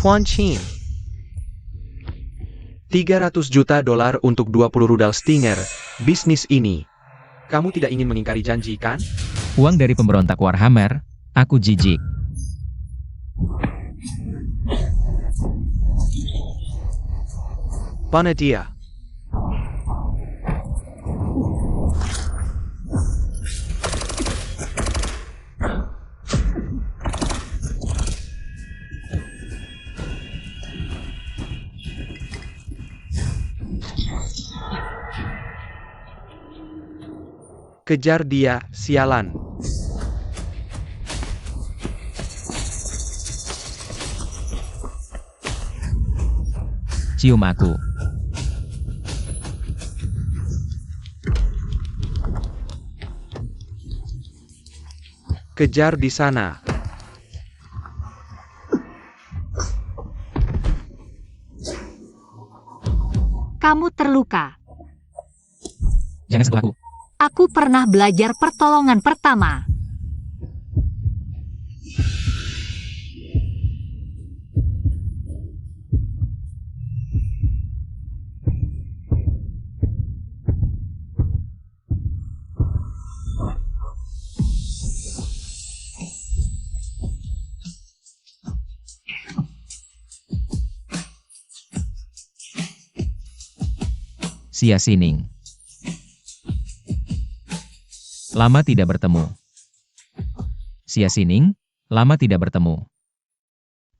Tuan Qin. 300 juta dolar untuk 20 rudal Stinger. Bisnis ini. Kamu tidak ingin mengingkari janji, kan? Uang dari pemberontak Warhammer, aku jijik. Mana dia? Kejar dia, sialan. Cium aku. Kejar di sana. Kamu terluka. Jangan sentuh aku. Aku pernah belajar pertolongan pertama. Sia Sining. Lama tidak bertemu. Sia Sining, lama tidak bertemu.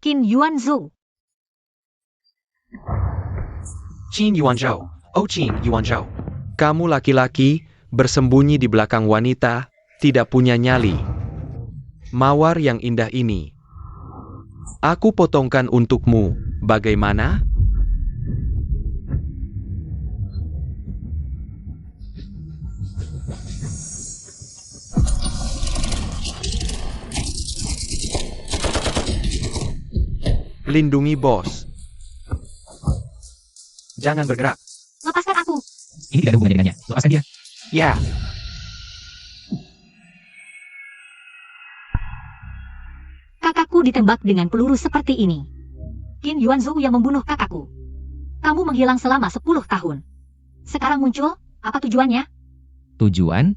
Qin Yuanzhou. Qin Yuanzhou. Oh Qin Yuanzhou. Kamu laki-laki, bersembunyi di belakang wanita, tidak punya nyali. Mawar yang indah ini. Aku potongkan untukmu, bagaimana? Lindungi bos. Jangan bergerak. Lepaskan aku. Ini tidak ada hubungannya dengannya. Lepaskan dia. Ya. Kakakku ditembak dengan peluru seperti ini. Qin Yuanzhou yang membunuh kakakku. Kamu menghilang selama 10 tahun. Sekarang muncul, apa tujuannya? Tujuan?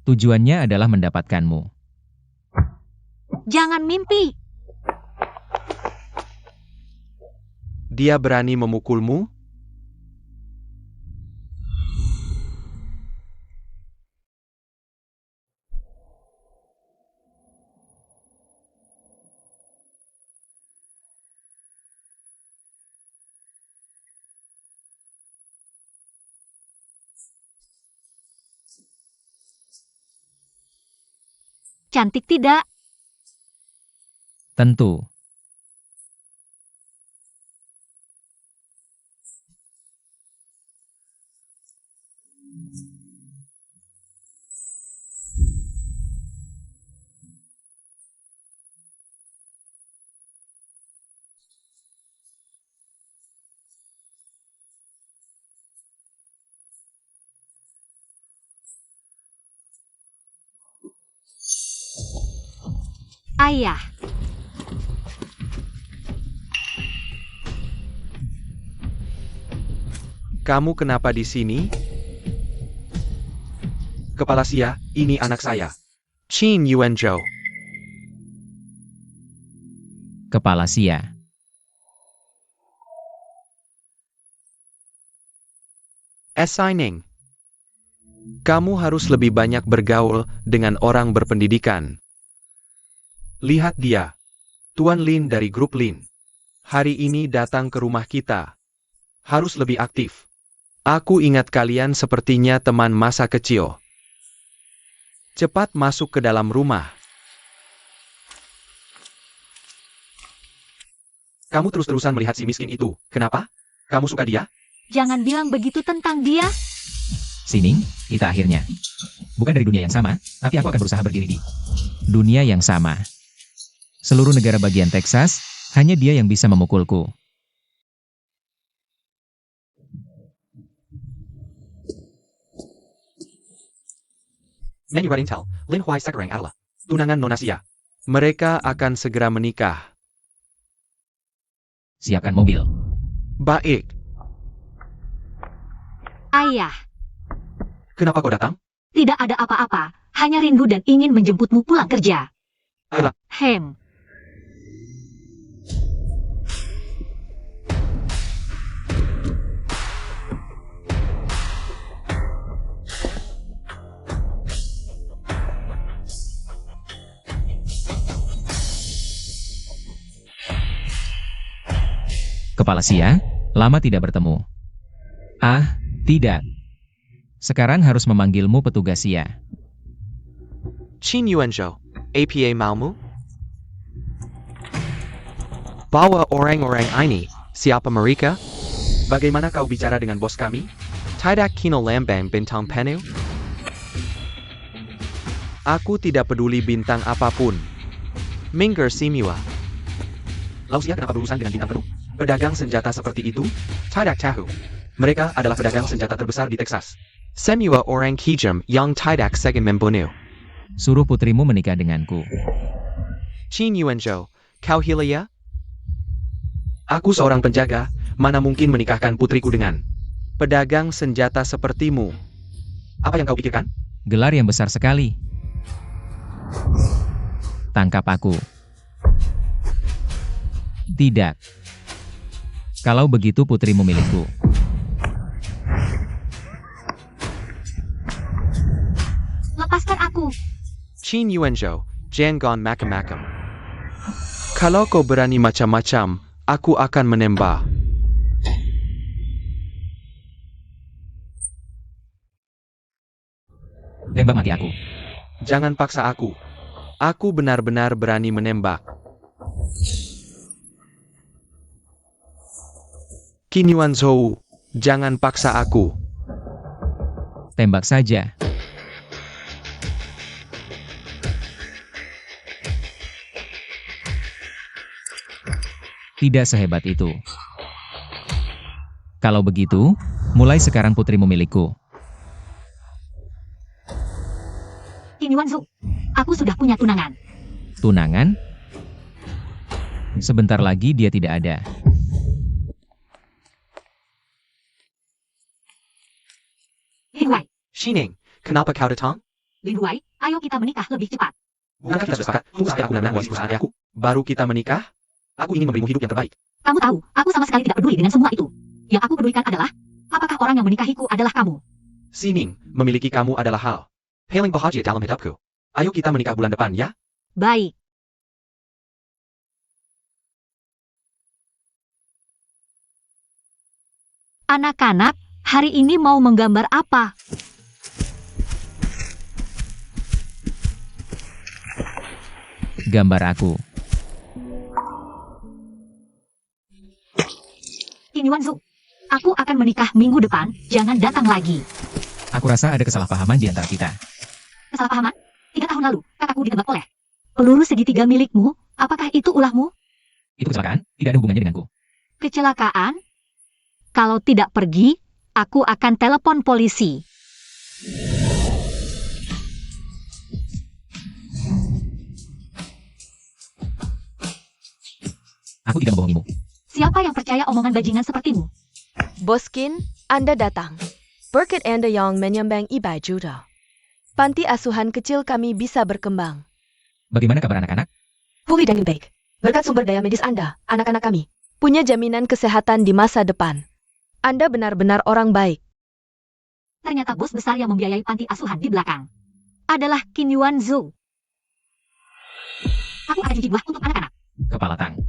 Tujuannya adalah mendapatkanmu. Jangan mimpi. Dia berani memukulmu? Cantik tidak? Tentu. Ayah. Kamu kenapa di sini? Kepala Sia, ini anak saya. Qin Yuanzhou. Kepala Sia. Assigning. Kamu harus lebih banyak bergaul dengan orang berpendidikan. Lihat dia. Tuan Lin dari grup Lin. Hari ini datang ke rumah kita. Harus lebih aktif. Aku ingat kalian sepertinya teman masa kecil. Cepat masuk ke dalam rumah. Kamu terus-terusan melihat si miskin itu. Kenapa? Kamu suka dia? Jangan bilang begitu tentang dia. Sining, kita akhirnya. Bukan dari dunia yang sama, tapi aku akan berusaha berdiri di dunia yang sama. Seluruh negara bagian Texas, hanya dia yang bisa memukulku. Menu Intel, Lin Huai Sekarang adalah tunangan Nona Sia. Mereka akan segera menikah. Siapkan mobil. Baik. Ayah, Kenapa kau datang? tidak ada apa-apa. Hanya rindu dan ingin menjemputmu pulang kerja. Ayolah. Hem. Kepala Sia, lama tidak bertemu. Ah, tidak. Sekarang harus memanggilmu petugas Sia. Qin Yuanzhou, APA maumu? Bawa orang-orang ini, siapa mereka? Bagaimana kau bicara dengan bos kami? Tidak kino lambang bintang penuh? Aku tidak peduli bintang apapun. Minggir Simiwa. Lausia kenapa berurusan dengan bintang penuh? Pedagang senjata seperti itu? Tidak tahu. Mereka adalah pedagang senjata terbesar di Texas. Semiwa orang kejam yang tidak segan membunuh. Suruh putrimu menikah denganku. Qin Yuanzhou, kau gila ya? Aku seorang penjaga, mana mungkin menikahkan putriku dengan pedagang senjata sepertimu? Apa yang kau pikirkan? Gelar yang besar sekali. Tangkap aku. Tidak. Kalau begitu putrimu milikku. Lepaskan aku. Qin Yuanzhou, jangan macam-macam. Kalau kau berani macam-macam, aku akan menembak. Tembak mati aku. Jangan paksa aku. Aku benar-benar berani menembak. Qin Yuanzhou, jangan paksa aku. Tembak saja. Tidak sehebat itu. Kalau begitu, mulai sekarang putrimu milikku. Qin Yuanzhou, aku sudah punya tunangan. Tunangan? Sebentar lagi dia tidak ada. Lin Wei, Xining, kenapa kau datang? Lin Wei, ayo kita menikah lebih cepat. Bukankah kita sudah sepakat? Tunggu sampai aku benar-benar mewakili perusahaan ayahku. Baru kita menikah? Aku ingin memberimu hidup yang terbaik. Kamu tahu, aku sama sekali tidak peduli dengan semua itu. Yang aku pedulikan adalah, apakah orang yang menikahiku adalah kamu? Sining, memiliki kamu adalah hal paling bahagia dalam hidupku. Ayo kita menikah bulan depan ya? Baik. Anak-anak, hari ini mau menggambar apa? Gambar aku. Qin Yuanzhou, aku akan menikah minggu depan, jangan datang lagi. Aku rasa ada kesalahpahaman di antara kita. Kesalahpahaman? 3 tahun lalu, kakakku ditembak oleh peluru segitiga milikmu, apakah itu ulahmu? Itu kecelakaan, tidak ada hubungannya denganku. Kecelakaan? Kalau tidak pergi, aku akan telepon polisi. Aku tidak membohongimu. Siapa yang percaya omongan bajingan sepertimu? Boskin, Anda datang. Berkat Anda yang menyumbang 100 juta. Panti asuhan kecil kami bisa berkembang. Bagaimana kabar anak-anak? Pulih dengan baik. Berkat sumber daya medis Anda, anak-anak kami punya jaminan kesehatan di masa depan. Anda benar-benar orang baik. Ternyata bos besar yang membiayai panti asuhan di belakang adalah Qin Yuanzhou. Aku akan cuci buah untuk anak-anak. Kepala Tang.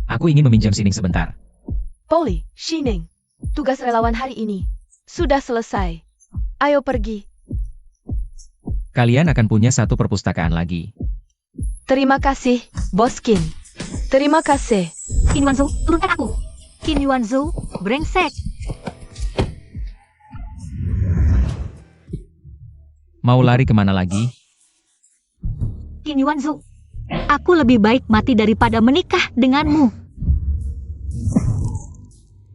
Aku ingin meminjam Sining sebentar. Poli, Shining, tugas relawan hari ini sudah selesai. Ayo pergi. Kalian akan punya satu perpustakaan lagi. Terima kasih, Boskin. Terima kasih. Qin Yuanzhou, turunkan aku. Qin Yuanzhou, brengsek. Mau lari kemana lagi? Qin Yuanzhou, aku lebih baik mati daripada menikah denganmu.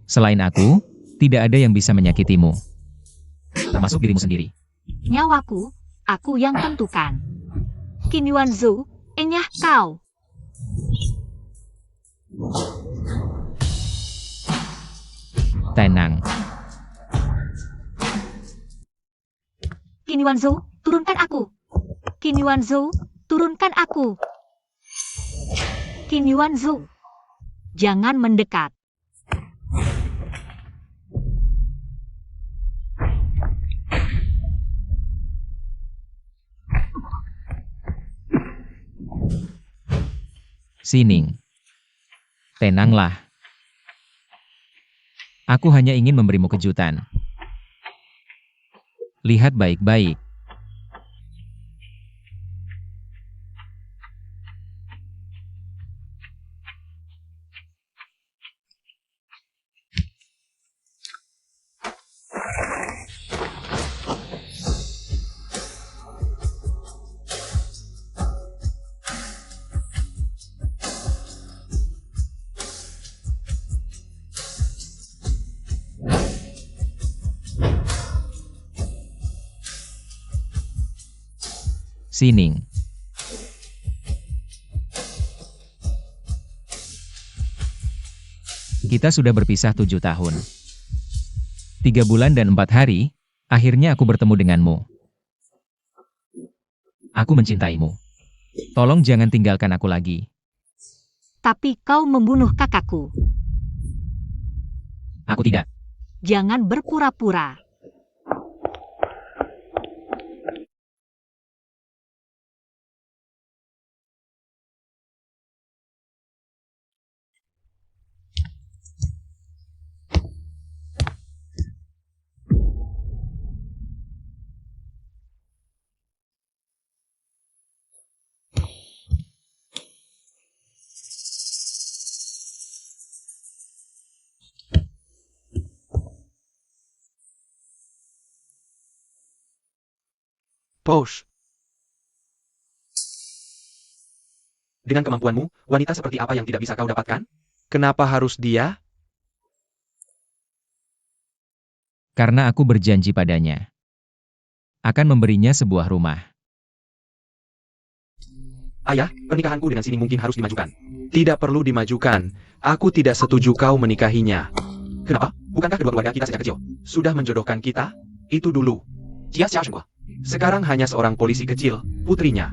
Selain aku, tidak ada yang bisa menyakitimu. Termasuk dirimu sendiri. Nyawaku, aku yang tentukan. Qin Yuanzhou, Enyah kau. Tenang. Qin Yuanzhou, turunkan aku. Qin Yuanzhou, turunkan aku. Qin Yuanzhou, jangan mendekat. Sining. Tenanglah. Aku hanya ingin memberimu kejutan. Lihat baik-baik. Sining. Kita sudah berpisah 7 tahun. 3 bulan dan 4 hari, akhirnya aku bertemu denganmu. Aku mencintaimu. Tolong jangan tinggalkan aku lagi. Tapi kau membunuh kakakku. Aku tidak. Jangan berpura-pura. Posh. Dengan kemampuanmu, wanita seperti apa yang tidak bisa kau dapatkan? Kenapa harus dia? Karena aku berjanji padanya. Akan memberinya sebuah rumah. Ayah, pernikahanku dengan Sining mungkin harus dimajukan. Tidak perlu dimajukan. Aku tidak setuju kau menikahinya. Kenapa? Bukankah kedua keluarga kita sejak kecil sudah menjodohkan kita? Itu dulu. Sekarang hanya seorang polisi kecil, putrinya.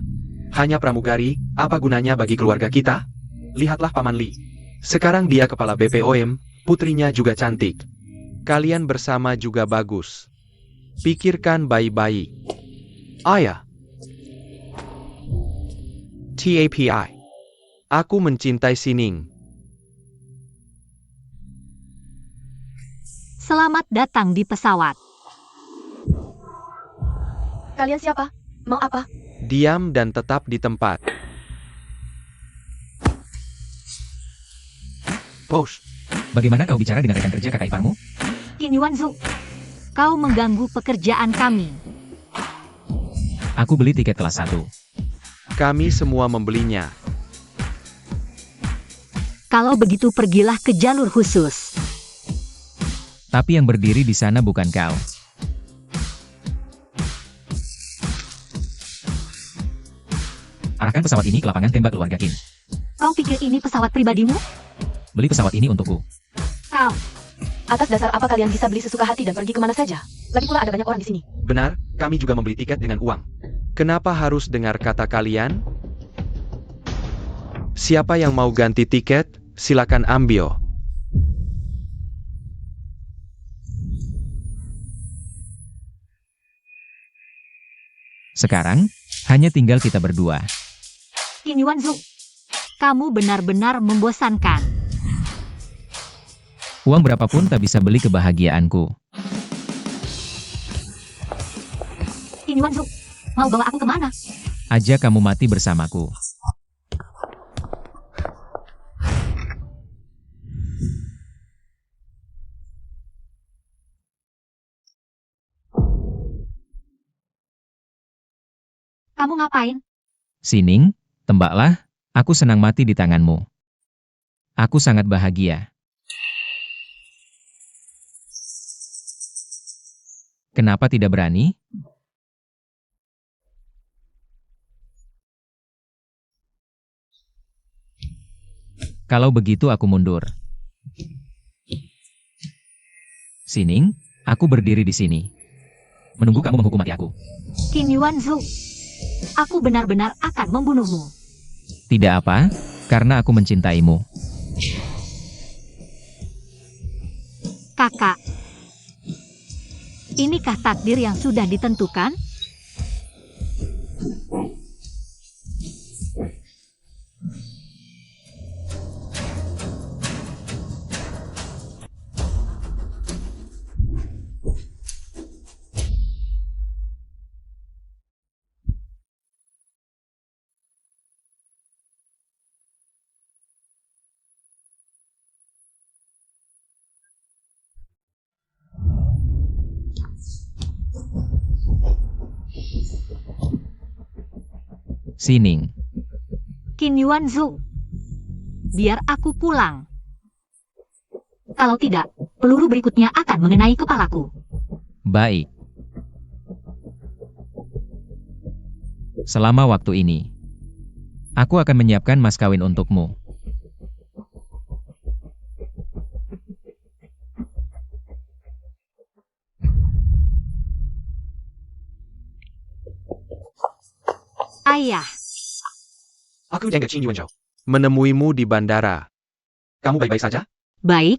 Hanya pramugari, apa gunanya bagi keluarga kita? Lihatlah Paman Li. Sekarang dia kepala BPOM, putrinya juga cantik. Kalian bersama juga bagus. Pikirkan baik-baik. Ayah. TAPI. Aku mencintai Sining. Selamat datang di pesawat. Kalian siapa? Mau apa? Diam dan tetap di tempat. Posh. Bagaimana kau bicara dengan rekan kerja kakak iparmu? Qin Yuanzhou, kau mengganggu pekerjaan kami. Aku beli tiket kelas 1. Kami semua membelinya. Kalau begitu pergilah ke jalur khusus. Tapi yang berdiri di sana bukan kau. Arahkan pesawat ini ke lapangan tembak keluarga Qin. Kau pikir ini pesawat pribadimu? Beli pesawat ini untukku. Kau. Atas dasar apa kalian bisa beli sesuka hati dan pergi kemana saja? Lagi pula ada banyak orang di sini. Benar, kami juga membeli tiket dengan uang. Kenapa harus dengar kata kalian? Siapa yang mau ganti tiket, silakan ambil. Sekarang, hanya tinggal kita berdua. Qin Yuanzhou, kamu benar-benar membosankan. Uang berapapun tak bisa beli kebahagiaanku. Qin Yuanzhou, mau bawa aku kemana? Ajak kamu mati bersamaku. Kamu ngapain? Sining, tembaklah, aku senang mati di tanganmu. Aku sangat bahagia. Kenapa tidak berani? Kalau begitu aku mundur. Sining, aku berdiri di sini. Menunggu kamu menghukum mati aku. Qin Yuanzhou, aku benar-benar akan membunuhmu. Tidak apa, karena aku mencintaimu. Kakak, inikah takdir yang sudah ditentukan? Sining, Qin Yuanzhou, biar aku pulang. Kalau tidak, peluru berikutnya akan mengenai kepalaku. baik. Selama waktu ini, aku akan menyiapkan mas kawin untukmu. Ayah, Aku Jengge Qin Yuanzhou. Menemuimu di bandara. Kamu baik-baik saja? baik,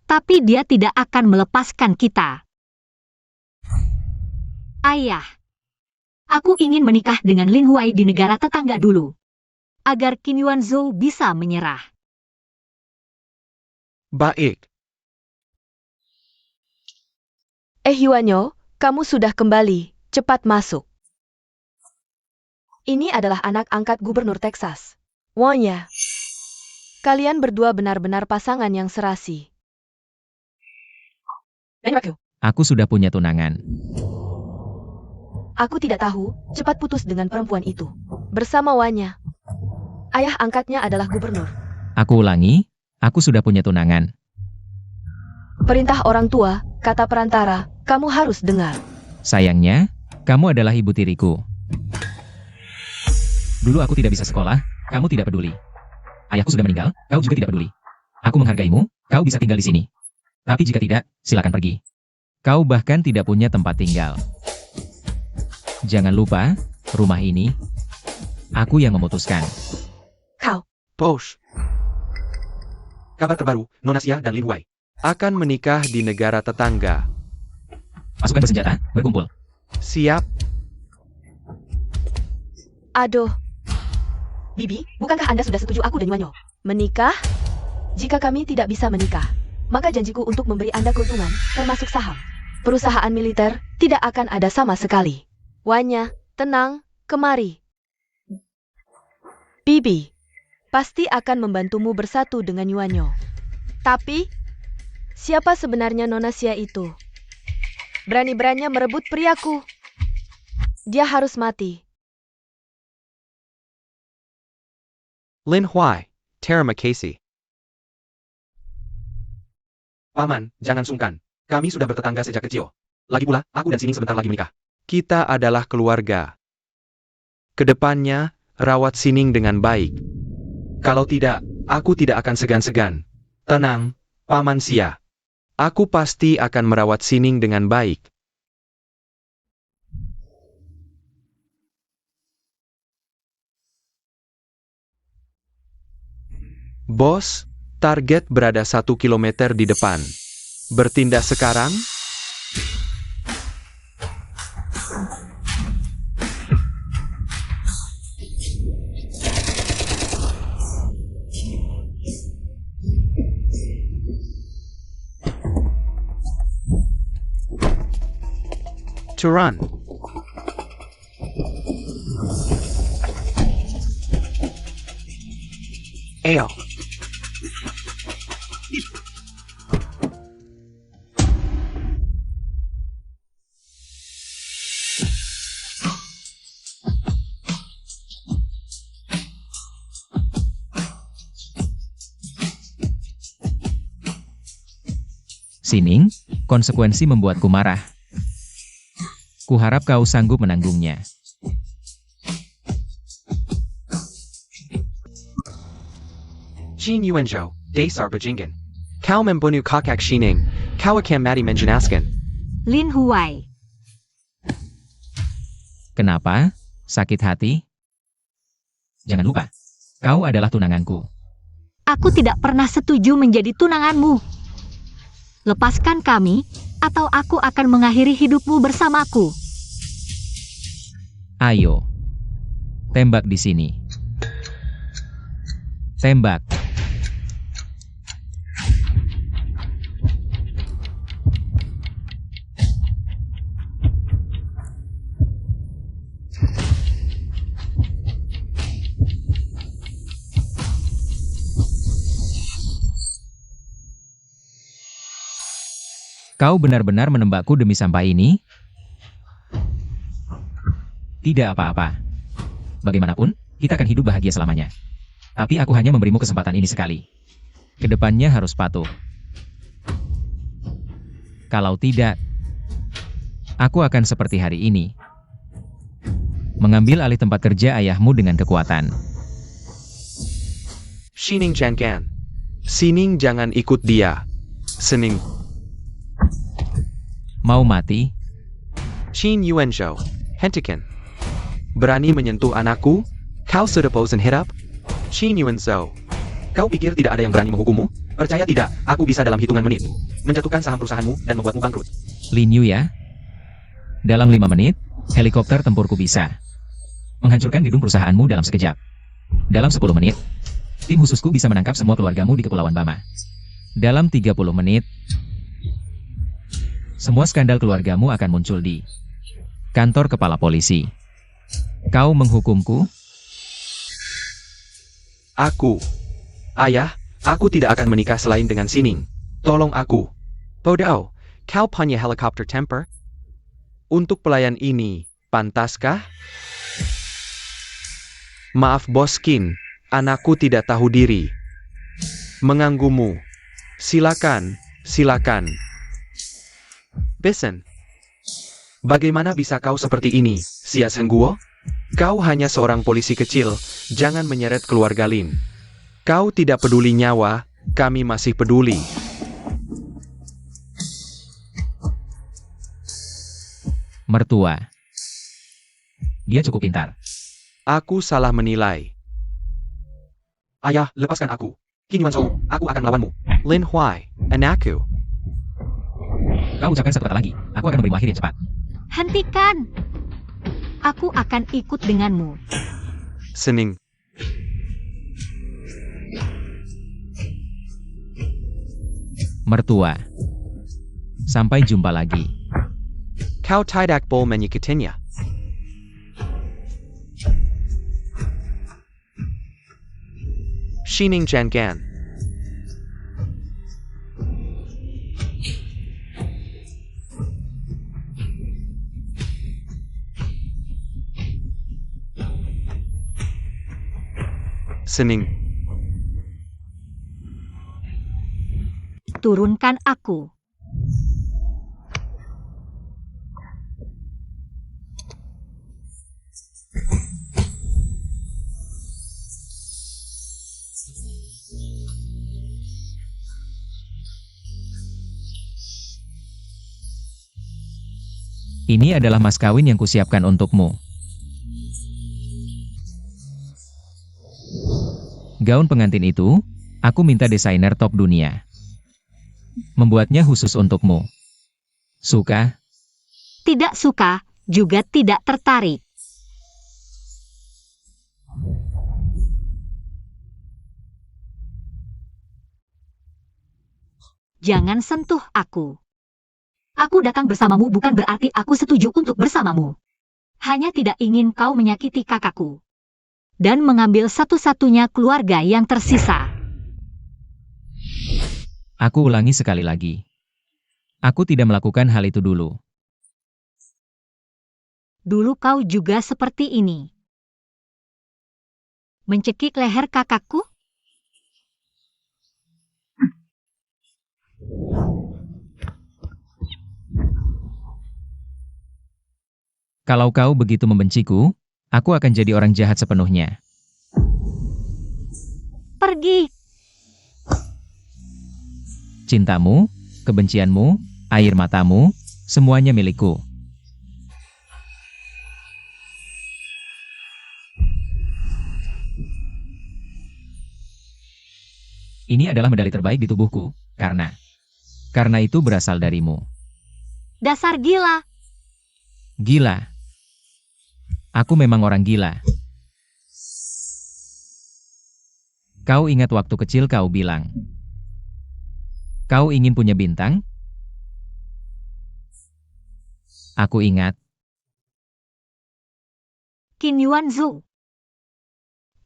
tapi dia tidak akan melepaskan kita. Ayah, aku ingin menikah dengan Lin Huai di negara tetangga dulu, agar Qin Yuanzhou bisa menyerah. Baik. Yuanyo, kamu sudah kembali. Cepat masuk. Ini adalah anak angkat Gubernur Texas. Wanya. Kalian berdua benar-benar pasangan yang serasi. Aku sudah punya tunangan. Aku tidak tahu, cepat putus dengan perempuan itu. Bersama Wanya. Ayah angkatnya adalah gubernur. Aku ulangi, aku sudah punya tunangan. Perintah orang tua, kata perantara, kamu harus dengar. Sayangnya, kamu adalah ibu tiriku. Dulu aku tidak bisa sekolah, kamu tidak peduli. Ayahku sudah meninggal, kau juga tidak peduli. Aku menghargaimu, kau bisa tinggal di sini. Tapi jika tidak, silakan pergi. Kau bahkan tidak punya tempat tinggal. Jangan lupa, rumah ini, aku yang memutuskan. Kau, Posh. Kabar terbaru, Nona Xia dan Lin Huai akan menikah di negara tetangga. Pasukan bersenjata, berkumpul. Siap. aduh. Bibi, bukankah Anda sudah setuju aku dan Yuanyo menikah? Jika kami tidak bisa menikah, maka janjiku untuk memberi Anda keuntungan, termasuk saham. Perusahaan militer tidak akan ada sama sekali. Wanya, tenang, kemari. Bibi, pasti akan membantumu bersatu dengan Yuanyo. Tapi, siapa sebenarnya Nona Xia itu? Berani-beraninya merebut priaku. Dia harus mati. Lin Huai, Terima kasih. Paman, jangan sungkan. Kami sudah bertetangga sejak kecil. Lagi pula, aku dan Sining sebentar lagi menikah. Kita adalah keluarga. Kedepannya, rawat Sining dengan baik. Kalau tidak, aku tidak akan segan-segan. Tenang, Paman Xia. Aku pasti akan merawat Sining dengan baik. Bos, target berada 1 kilometer di depan. Bertindak sekarang? To run. Ayo. Sining, konsekuensi membuatku marah. Kuharap kau sanggup menanggungnya. Shin Yuanzhou, Dasar Bajingan. Kau membunuh kakak Shining, kau akan mati menjenaskan. Lin Huai. Kenapa? Sakit hati? Jangan lupa, kau adalah tunanganku. Aku tidak pernah setuju menjadi tunanganmu. Lepaskan kami, atau aku akan mengakhiri hidupmu bersamaku. Ayo. Tembak di sini. Tembak. Kau benar-benar menembakku demi sampah ini? Tidak apa-apa. Bagaimanapun, kita akan hidup bahagia selamanya. Tapi aku hanya memberimu kesempatan ini sekali. Kedepannya harus patuh. Kalau tidak, aku akan seperti hari ini. Mengambil alih tempat kerja ayahmu dengan kekuatan. Shining jangan. Sining jangan ikut dia. Sening. Mau mati? Shin Yuanzhou, hentikan. Berani menyentuh anakku? Kau sudah bosan hidup? Shin Yuanzhou, kau pikir tidak ada yang berani menghukummu? Percaya tidak, aku bisa dalam hitungan menit menjatuhkan saham perusahaanmu dan membuatmu bangkrut. Lin Yu ya? Dalam 5 menit, helikopter tempurku bisa menghancurkan gedung perusahaanmu dalam sekejap. Dalam 10 menit, tim khususku bisa menangkap semua keluargamu di Kepulauan Bama. Dalam 30 menit, semua skandal keluargamu akan muncul di kantor kepala polisi. Kau menghukumku? Aku. Ayah, aku tidak akan menikah selain dengan Sining. Tolong aku. Bodoh, kau punya helikopter temper? Untuk pelayan ini, pantaskah? Maaf Boskin, anakku tidak tahu diri. Mengganggumu. Silakan, silakan. Besen. Bagaimana bisa kau seperti ini, Sia Sengguo? Kau hanya seorang polisi kecil, jangan menyeret keluarga Lin. Kau tidak peduli nyawa, kami masih peduli. Mertua. Dia cukup pintar. Aku salah menilai. Ayah, lepaskan aku. Qin Yuanzhou, aku akan melawanmu. Lin Huai, anakku. Kau ucapkan satu kata lagi, aku akan memberimu akhir yang cepat. Hentikan! Aku akan ikut denganmu. Sening. Mertua. Sampai jumpa lagi. Kau tidak boleh menyakitinya. Shining jangan. Sening. Turunkan aku. Ini adalah mas kawin yang kusiapkan untukmu. Gaun pengantin itu, aku minta desainer top dunia. Membuatnya khusus untukmu. Suka? Tidak suka, juga tidak tertarik. Jangan sentuh aku. Aku datang bersamamu bukan berarti aku setuju untuk bersamamu. Hanya tidak ingin kau menyakiti kakakku. Dan mengambil satu-satunya keluarga yang tersisa. Aku ulangi sekali lagi. Aku tidak melakukan hal itu dulu. Dulu kau juga seperti ini. Mencekik leher kakakku? Kalau kau begitu membenciku, aku akan jadi orang jahat sepenuhnya. Pergi. Cintamu, kebencianmu, air matamu, semuanya milikku. Ini adalah medali terbaik di tubuhku, karena itu berasal darimu. Dasar gila. Gila. Aku memang orang gila. Kau ingat waktu kecil kau bilang, kau ingin punya bintang? Aku ingat. Qin Yuanzhu.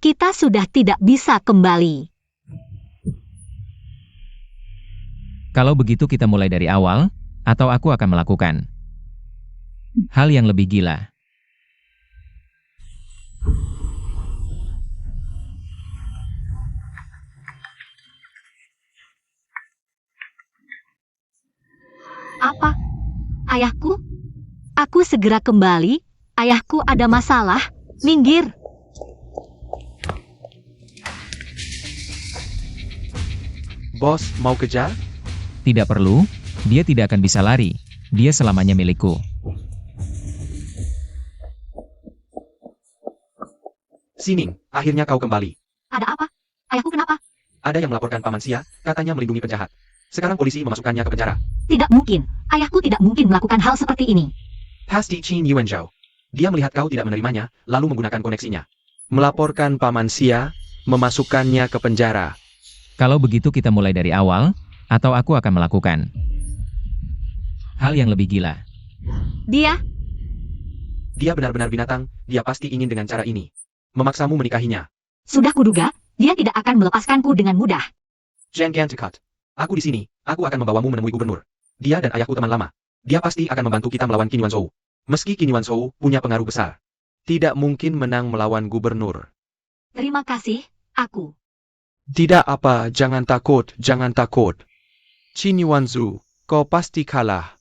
Kita sudah tidak bisa kembali. Kalau begitu kita mulai dari awal, atau aku akan melakukan hal yang lebih gila. Apa? Ayahku? Aku segera kembali. Ayahku ada masalah. Minggir. Bos, mau kejar? Tidak perlu, dia tidak akan bisa lari. Dia selamanya milikku. Sining, akhirnya kau kembali. Ada apa? Ayahku kenapa? Ada yang melaporkan Paman Xia, katanya melindungi penjahat. Sekarang polisi memasukkannya ke penjara. Tidak mungkin. Ayahku tidak mungkin melakukan hal seperti ini. Pasti Qin Yuanzhou. Dia melihat kau tidak menerimanya, lalu menggunakan koneksinya. Melaporkan Paman Xia, memasukkannya ke penjara. Kalau begitu kita mulai dari awal, atau aku akan melakukan hal yang lebih gila. Dia? Dia benar-benar binatang, dia pasti ingin dengan cara ini memaksamu menikahinya. Sudah kuduga, dia tidak akan melepaskanku dengan mudah. Zhang Gantekut. Aku di sini, aku akan membawamu menemui gubernur. Dia dan ayahku teman lama. Dia pasti akan membantu kita melawan Qin Yuanzhou. Meski Qin Yuanzhou punya pengaruh besar, tidak mungkin menang melawan gubernur. Terima kasih, aku. Tidak apa, jangan takut, jangan takut. Qin Yuanzhou, kau pasti kalah.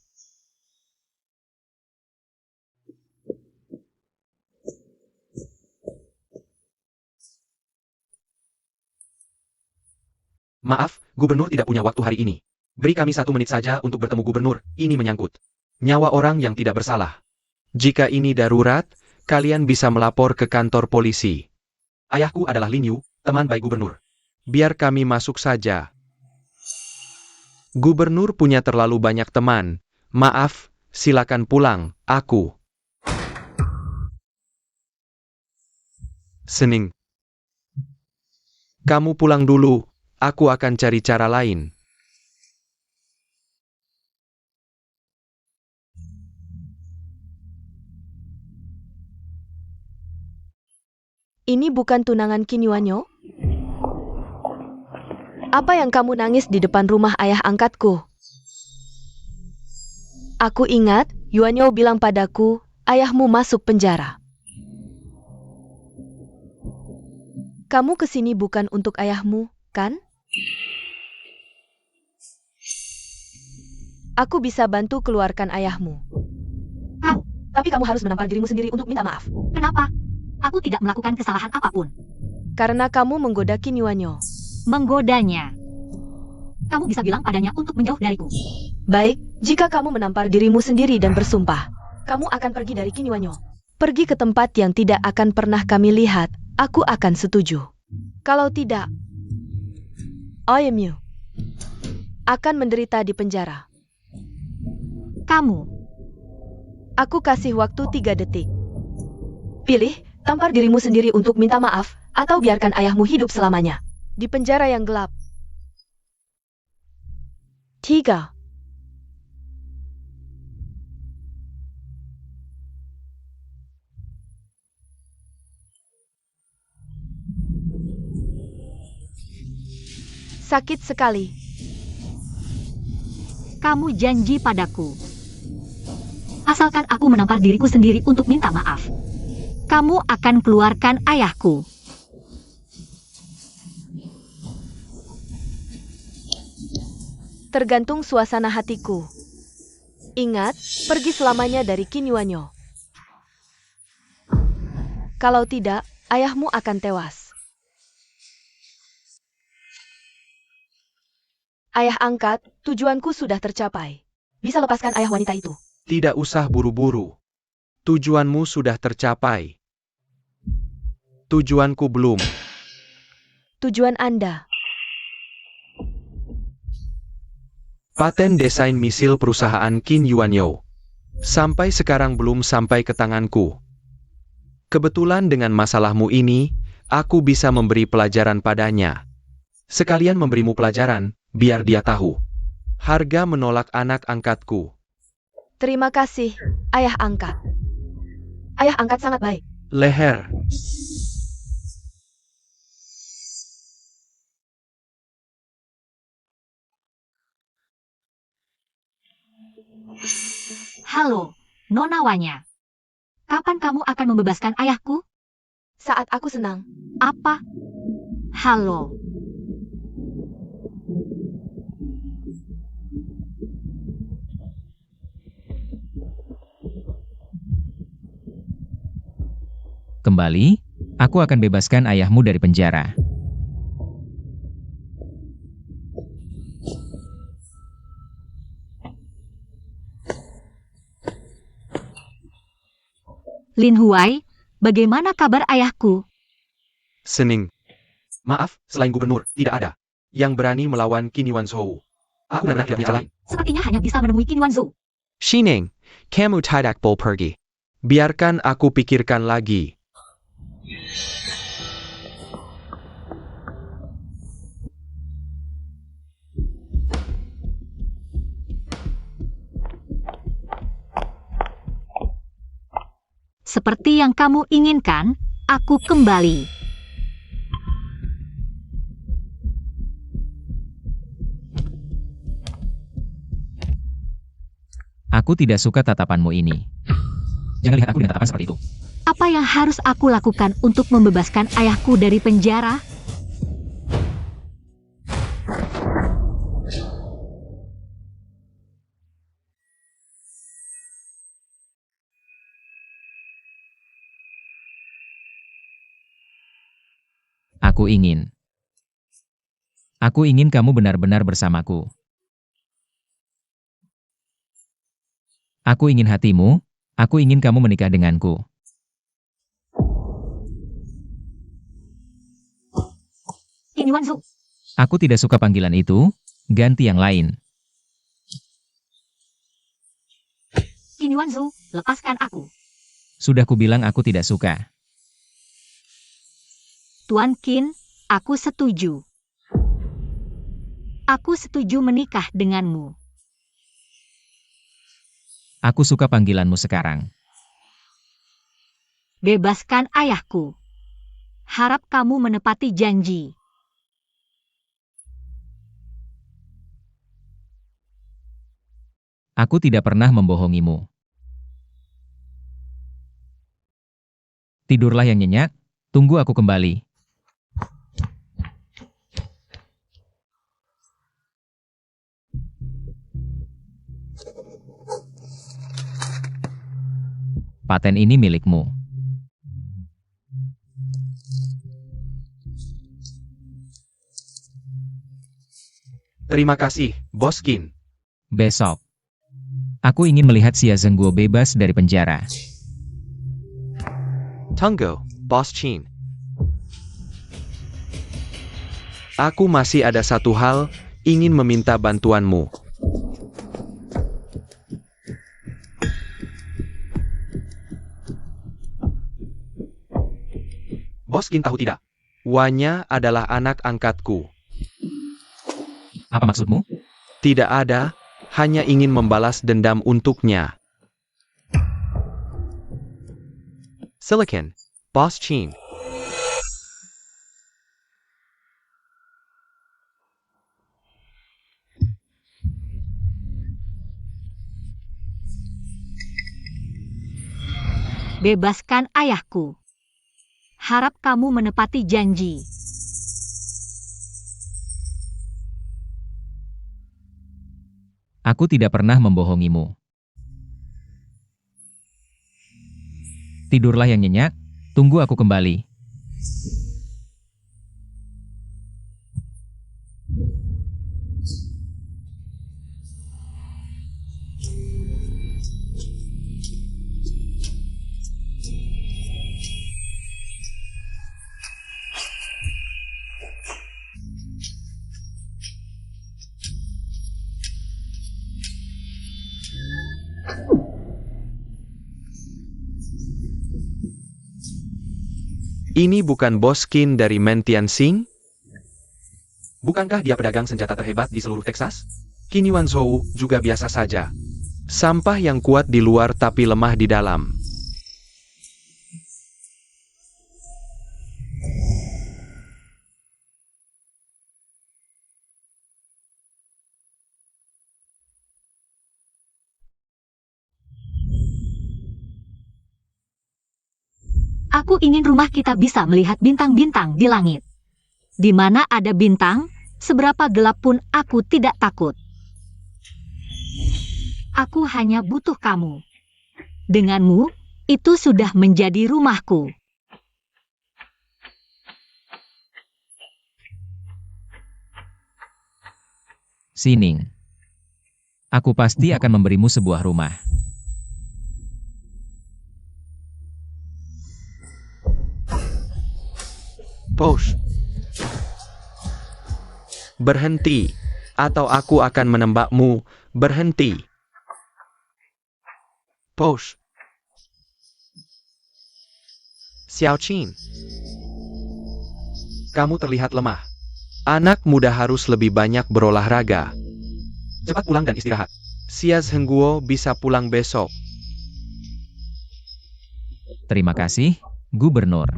Maaf, gubernur tidak punya waktu hari ini. Beri kami 1 menit saja untuk bertemu gubernur, ini menyangkut nyawa orang yang tidak bersalah. Jika ini darurat, kalian bisa melapor ke kantor polisi. Ayahku adalah Lin Yu, teman baik gubernur. Biar kami masuk saja. Gubernur punya terlalu banyak teman. Maaf, silakan pulang, aku. Sining. Kamu pulang dulu, aku akan cari cara lain. Ini bukan tunangan Qin Yuanzhou? Apa yang kamu nangis di depan rumah ayah angkatku? Aku ingat, Yuanzhou bilang padaku, ayahmu masuk penjara. Kamu kesini bukan untuk ayahmu, kan? Aku bisa bantu keluarkan ayahmu. Tapi kamu harus menampar dirimu sendiri untuk minta maaf. Kenapa? Aku tidak melakukan kesalahan apapun. Karena kamu menggoda Qin Yuanzhou. Menggodanya. Kamu bisa bilang padanya untuk menjauh dariku. Baik, jika kamu menampar dirimu sendiri dan bersumpah, kamu akan pergi dari Qin Yuanzhou. Pergi ke tempat yang tidak akan pernah kami lihat, aku akan setuju. Kalau tidak, Ouyemu akan menderita di penjara. Kamu. Aku kasih waktu 3 detik. Pilih, tampar dirimu sendiri untuk minta maaf, atau biarkan ayahmu hidup selamanya di penjara yang gelap. 3. Sakit sekali. Kamu janji padaku. Asalkan aku menampar diriku sendiri untuk minta maaf. Kamu akan keluarkan ayahku. Tergantung suasana hatiku. Ingat, pergi selamanya dari Qin Yuanzhou. Kalau tidak, ayahmu akan tewas. Ayah angkat, tujuanku sudah tercapai. Bisa lepaskan ayah wanita itu. Tidak usah buru-buru. Tujuanmu sudah tercapai. Tujuanku belum. Tujuan Anda. Paten desain misil perusahaan Qin Yuanyo. Sampai sekarang belum sampai ke tanganku. Kebetulan dengan masalahmu ini, aku bisa memberi pelajaran padanya. Sekalian memberimu pelajaran, biar dia tahu. Harga menolak anak angkatku. Terima kasih, ayah angkat. Ayah angkat sangat baik. Leher. Halo, Nona Wanya. Kapan kamu akan membebaskan ayahku? Saat aku senang. Apa? Halo. Kembali, aku akan bebaskan ayahmu dari penjara. Lin Huai, bagaimana kabar ayahku? Sening. Maaf, selain gubernur, tidak ada yang berani melawan Qin Yuanzhou. Aku benar-benar tidak bisa lain. Sepertinya hanya bisa menemui Qin Yuanzhou. Shining, kamu tidak boleh pergi. Biarkan aku pikirkan lagi. Seperti yang kamu inginkan, aku kembali. Aku tidak suka tatapanmu ini. Jangan lihat aku dengan tatapan seperti itu. Apa yang harus aku lakukan untuk membebaskan ayahku dari penjara? Aku ingin kamu benar-benar bersamaku. Aku ingin hatimu, aku ingin kamu menikah denganku. Qin Yuanzhou, Aku tidak suka panggilan itu, ganti yang lain. Qin Yuanzhou, lepaskan aku. Sudah kubilang aku tidak suka. Tuan Qin, aku setuju. Aku setuju menikah denganmu. Aku suka panggilanmu sekarang. Bebaskan ayahku. Harap kamu menepati janji. Aku tidak pernah membohongimu. Tidurlah yang nyenyak, tunggu aku kembali. Paten ini milikmu. Terima kasih, Bos Qin. Besok. Aku ingin melihat Xia Zhengguo bebas dari penjara. Tunggu, Bos Qin. Aku masih ada satu hal, ingin meminta bantuanmu. Bos Qin tahu tidak? Wanya adalah anak angkatku. Apa maksudmu? Tidak ada, hanya ingin membalas dendam untuknya. Silicon, Bos Qin. Bebaskan ayahku. Harap kamu menepati janji. Aku tidak pernah membohongimu. Tidurlah yang nyenyak, tunggu aku kembali. Ini bukan bos Qin dari Mentian Xing? Bukankah dia pedagang senjata terhebat di seluruh Texas? Qin Yuanzhou juga biasa saja. Sampah yang kuat di luar tapi lemah di dalam. Aku ingin rumah kita bisa melihat bintang-bintang di langit. Di mana ada bintang, seberapa gelap pun aku tidak takut. Aku hanya butuh kamu. Denganmu, itu sudah menjadi rumahku. Sining. Aku pasti akan memberimu sebuah rumah. Posh. Berhenti, atau aku akan menembakmu. Berhenti. Posh. Xiao Qin. Kamu terlihat lemah. Anak muda harus lebih banyak berolahraga. Cepat pulang dan istirahat. Xia Zhengguo bisa pulang besok. Terima kasih, Gubernur.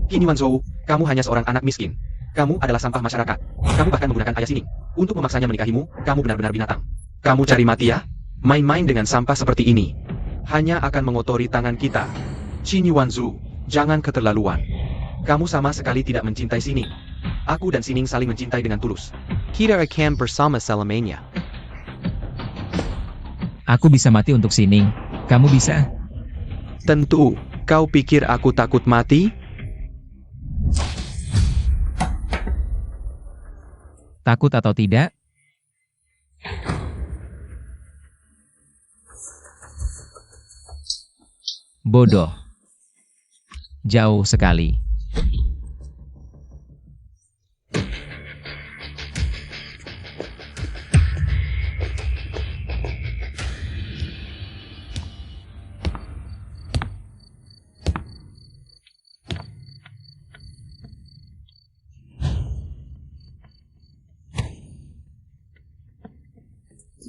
Qin Yuanzhou, kamu hanya seorang anak miskin. Kamu adalah sampah masyarakat. Kamu bahkan menggunakan ayah Sining untuk memaksanya menikahimu. Kamu benar-benar binatang. Kamu cari mati ya? Main-main dengan sampah seperti ini hanya akan mengotori tangan kita. Qin Yuanzhou, jangan keterlaluan. Kamu sama sekali tidak mencintai Sining. Aku dan Sining saling mencintai dengan tulus. Kita akan bersama selamanya. Aku bisa mati untuk Sining. Kamu bisa? Tentu. Kau pikir aku takut mati? Takut atau tidak? Bodoh. Jauh sekali.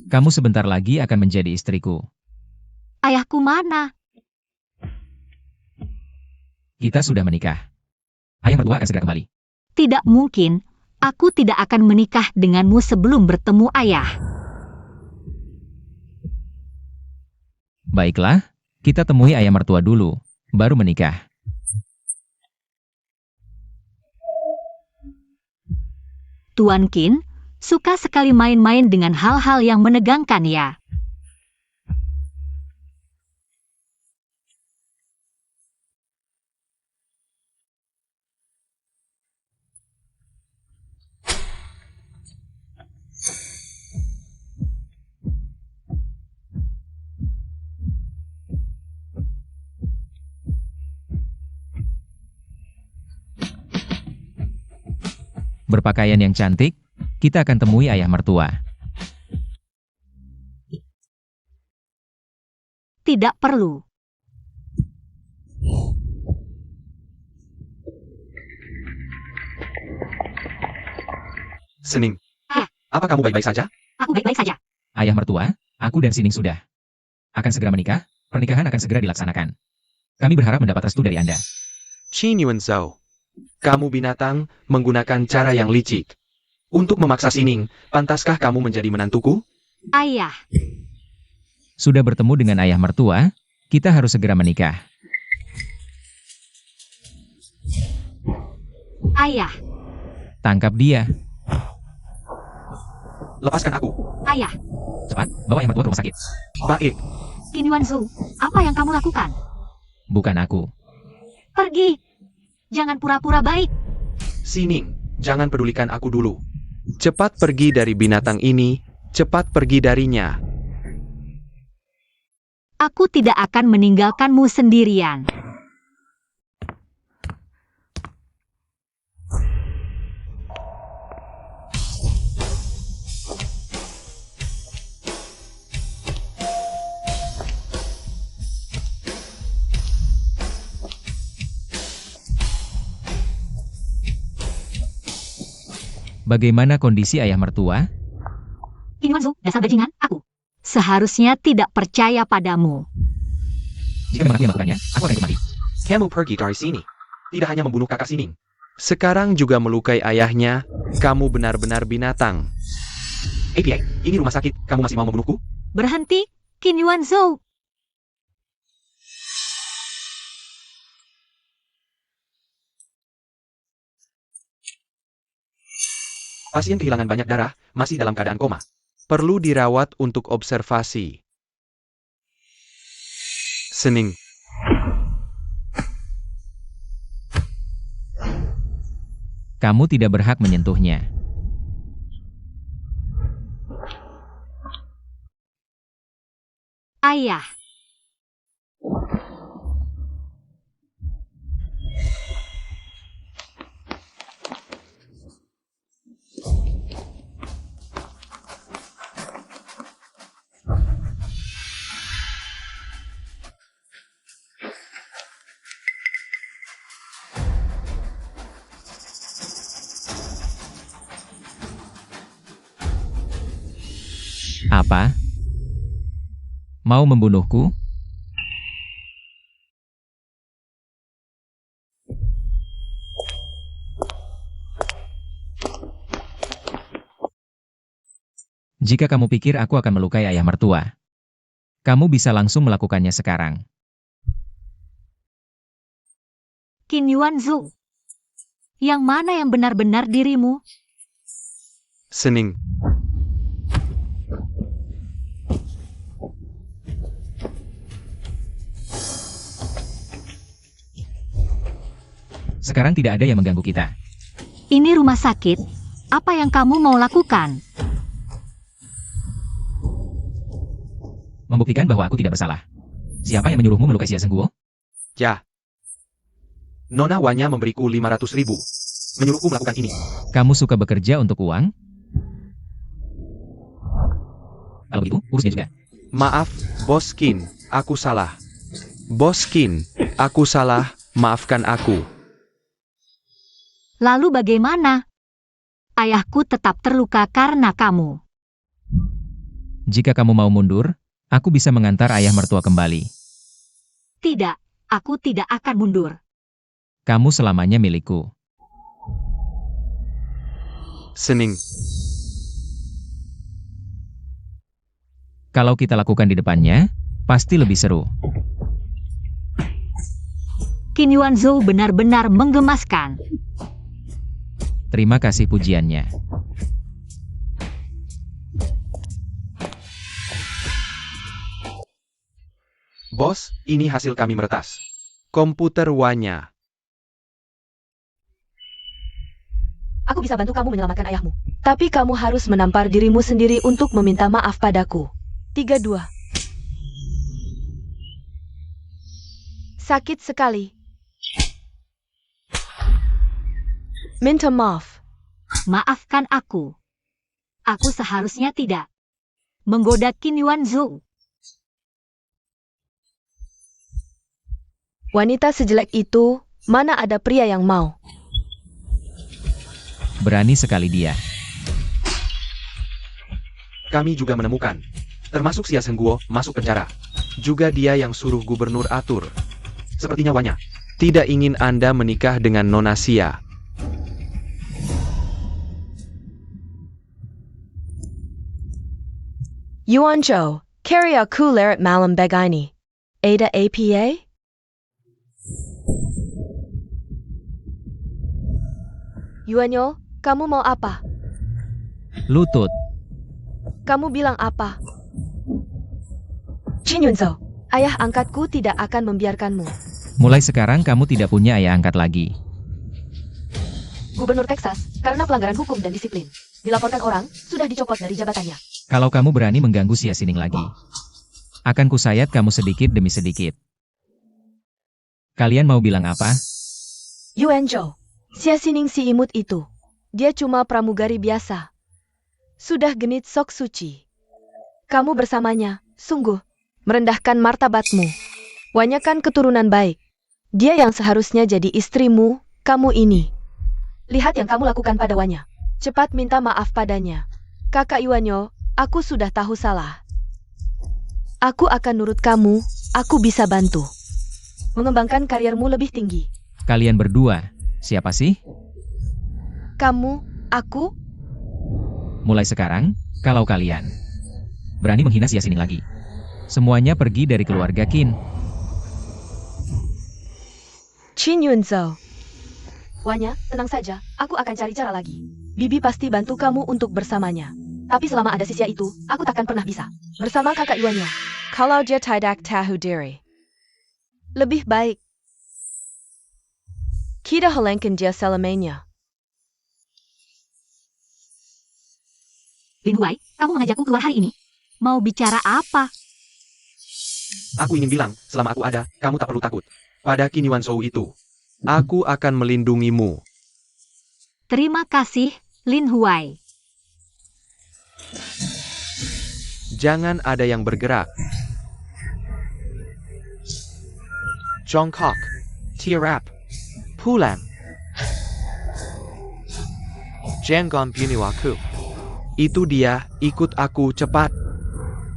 Kamu sebentar lagi akan menjadi istriku. Ayahku mana? Kita sudah menikah. Ayah mertua akan segera kembali. Tidak mungkin. Aku tidak akan menikah denganmu sebelum bertemu ayah. Baiklah, kita temui ayah mertua dulu, baru menikah. Tuan Qin, suka sekali main-main dengan hal-hal yang menegangkan ya. Berpakaian yang cantik, kita akan temui ayah mertua. Tidak perlu. Sining. Ah. Apa kamu baik-baik saja? Aku baik-baik saja. Ayah mertua, aku dan Sining sudah akan segera menikah, pernikahan akan segera dilaksanakan. Kami berharap mendapat restu dari Anda. Qin Yuanzhou, kamu binatang menggunakan cara yang licik. Untuk memaksa Sining, pantaskah kamu menjadi menantuku? Ayah, Sudah bertemu dengan ayah mertua, kita harus segera menikah. ayah, Tangkap dia. Lepaskan aku. ayah. Cepat, bawa ayah mertua ke rumah sakit. Baik. Qin Yuanzhou, apa yang kamu lakukan? Bukan aku. Pergi. Jangan pura-pura baik. Sining, jangan pedulikan aku dulu. Cepat pergi dari binatang ini, cepat pergi darinya. Aku tidak akan meninggalkanmu sendirian. Bagaimana kondisi ayah mertua? Qin Yuanzhou, dasar bajingan, aku seharusnya tidak percaya padamu. Jika memang aku yang melakukannya, aku akan ikut mati. Kamu pergi dari sini. Tidak hanya membunuh kakak Sining. Sekarang juga melukai ayahnya. Kamu benar-benar binatang. API, ini rumah sakit. Kamu masih mau membunuhku? Berhenti, Qin Yuanzhou. Pasien kehilangan banyak darah, masih dalam keadaan koma. Perlu dirawat untuk observasi. Sining. Kamu tidak berhak menyentuhnya. Ayah. Apa? Mau membunuhku? Jika kamu pikir aku akan melukai ayah mertua, kamu bisa langsung melakukannya sekarang. Qin Yuanzhou. Yang mana yang benar-benar dirimu? Sining. Sekarang tidak ada yang mengganggu kita. Ini rumah sakit. Apa yang kamu mau lakukan? Membuktikan bahwa aku tidak bersalah. Siapa yang menyuruhmu melukai Xia Zhengguo? Ya. Nona Wanya memberiku 500.000. Menyuruhku melakukan ini. Kamu suka bekerja untuk uang? Kalau begitu, urusnya juga. Maaf, Bos Qin. Aku salah. Bos Qin, aku salah. Maafkan aku. Lalu bagaimana? Ayahku tetap terluka karena kamu. Jika kamu mau mundur, aku bisa mengantar ayah mertua kembali. Tidak, aku tidak akan mundur. Kamu selamanya milikku. Sining. Kalau kita lakukan di depannya, pasti lebih seru. Qin Yuanzhou benar-benar menggemaskan. Terima kasih pujiannya. Bos, ini hasil kami meretas. Komputer Wanya. Aku bisa bantu kamu menyelamatkan ayahmu. Tapi kamu harus menampar dirimu sendiri untuk meminta maaf padaku. 32. Sakit sekali. Minta maaf. Maafkan aku. Aku seharusnya tidak menggoda Qin Yuanzhou. Wanita sejelek itu, mana ada pria yang mau? Berani sekali dia. Kami juga menemukan. Termasuk Xia Zhengguo masuk penjara. Juga dia yang suruh gubernur atur. Sepertinya Wanya tidak ingin Anda menikah dengan Nona Xia. Yuan Zhou, carry aku lewat malam begini. Ada APA? Yuanyo, kamu mau apa? Lutut. Kamu bilang apa? Qin Yuanzhou, ayah angkatku tidak akan membiarkanmu. Mulai sekarang kamu tidak punya ayah angkat lagi. Gubernur Texas, karena pelanggaran hukum dan disiplin, dilaporkan orang, sudah dicopot dari jabatannya. Kalau kamu berani mengganggu Xia Xining lagi, akan kusayat kamu sedikit demi sedikit. Kalian mau bilang apa? Yuan Zhou, Xia Xining si imut itu, dia cuma pramugari biasa. Sudah genit sok suci. Kamu bersamanya, sungguh, merendahkan martabatmu. Wanya kan keturunan baik. Dia yang seharusnya jadi istrimu, kamu ini. Lihat yang kamu lakukan pada Wanya. Cepat minta maaf padanya. Kakak Yuanyo, aku sudah tahu salah. Aku akan nurut kamu, aku bisa bantu. Mengembangkan kariermu lebih tinggi. Kalian berdua, siapa sih? Kamu, aku, Mulai sekarang, kalau kalian berani menghina Xia Xining lagi, semuanya pergi dari keluarga Qin. Qin Yunzhou. Wanya, tenang saja, aku akan cari cara lagi. Bibi pasti bantu kamu untuk bersamanya. Tapi selama ada sisia itu, aku takkan pernah bisa. Bersama kakak Yuanyo. Kalau dia tidak tahu diri. Lebih baik kita halangkan dia selamanya. Lin Huai, kamu mengajakku keluar hari ini. Mau bicara apa? Aku ingin bilang, selama aku ada, kamu tak perlu takut. Pada Qin Yuanzhou itu, aku akan melindungimu. Terima kasih, Lin Huai. Jangan ada yang bergerak. Jongkok, Tirap, Pulang. Jangan bunuh aku. Itu dia, ikut aku cepat.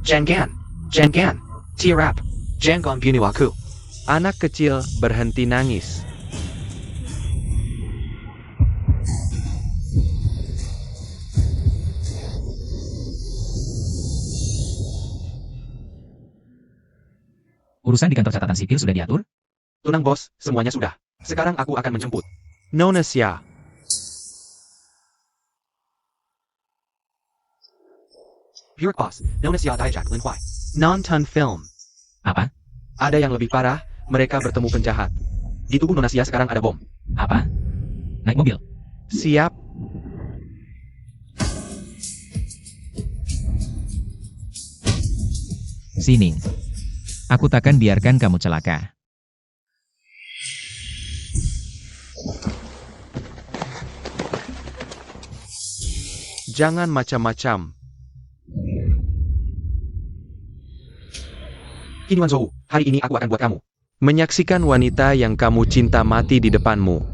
Jangan, Tirap, jangan bunuh aku. Anak kecil berhenti nangis. Urusan di kantor catatan sipil sudah diatur? Tenang bos, semuanya sudah. Sekarang aku akan menjemput. Nona Xia. Pure Boss, Nona Xia Dijak Lin Huai. Nonton film. Apa? Ada yang lebih parah, mereka bertemu penjahat. Di tubuh Nona Xia sekarang ada bom. Apa? Naik mobil. Siap. Sining. Aku takkan biarkan kamu celaka. Jangan macam-macam. Qin Yuanzhou, hari ini aku akan buat kamu menyaksikan wanita yang kamu cinta mati di depanmu.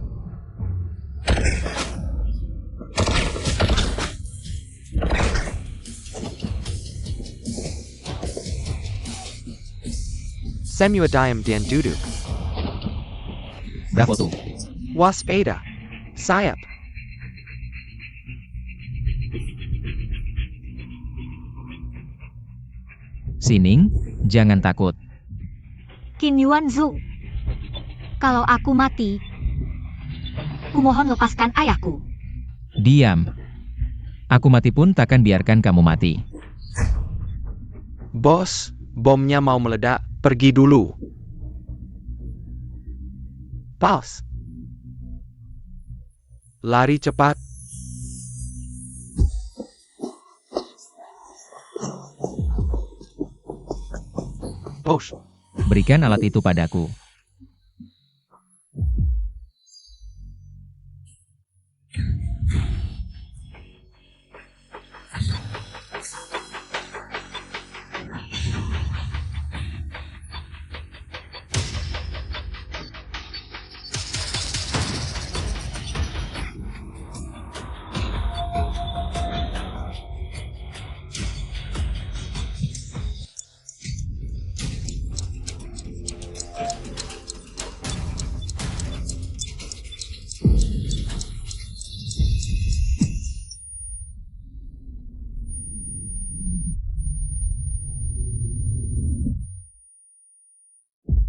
Semua diam dan duduk. Bravo tuh. Waspada. Sayap. Sining, jangan takut. Qin Yuanzhou. Kalau aku mati, kumohon lepaskan ayahku. Diam. Aku mati pun takkan biarkan kamu mati. Bos, bomnya mau meledak, pergi dulu. Pause. Lari cepat. Bos, Berikan alat itu padaku.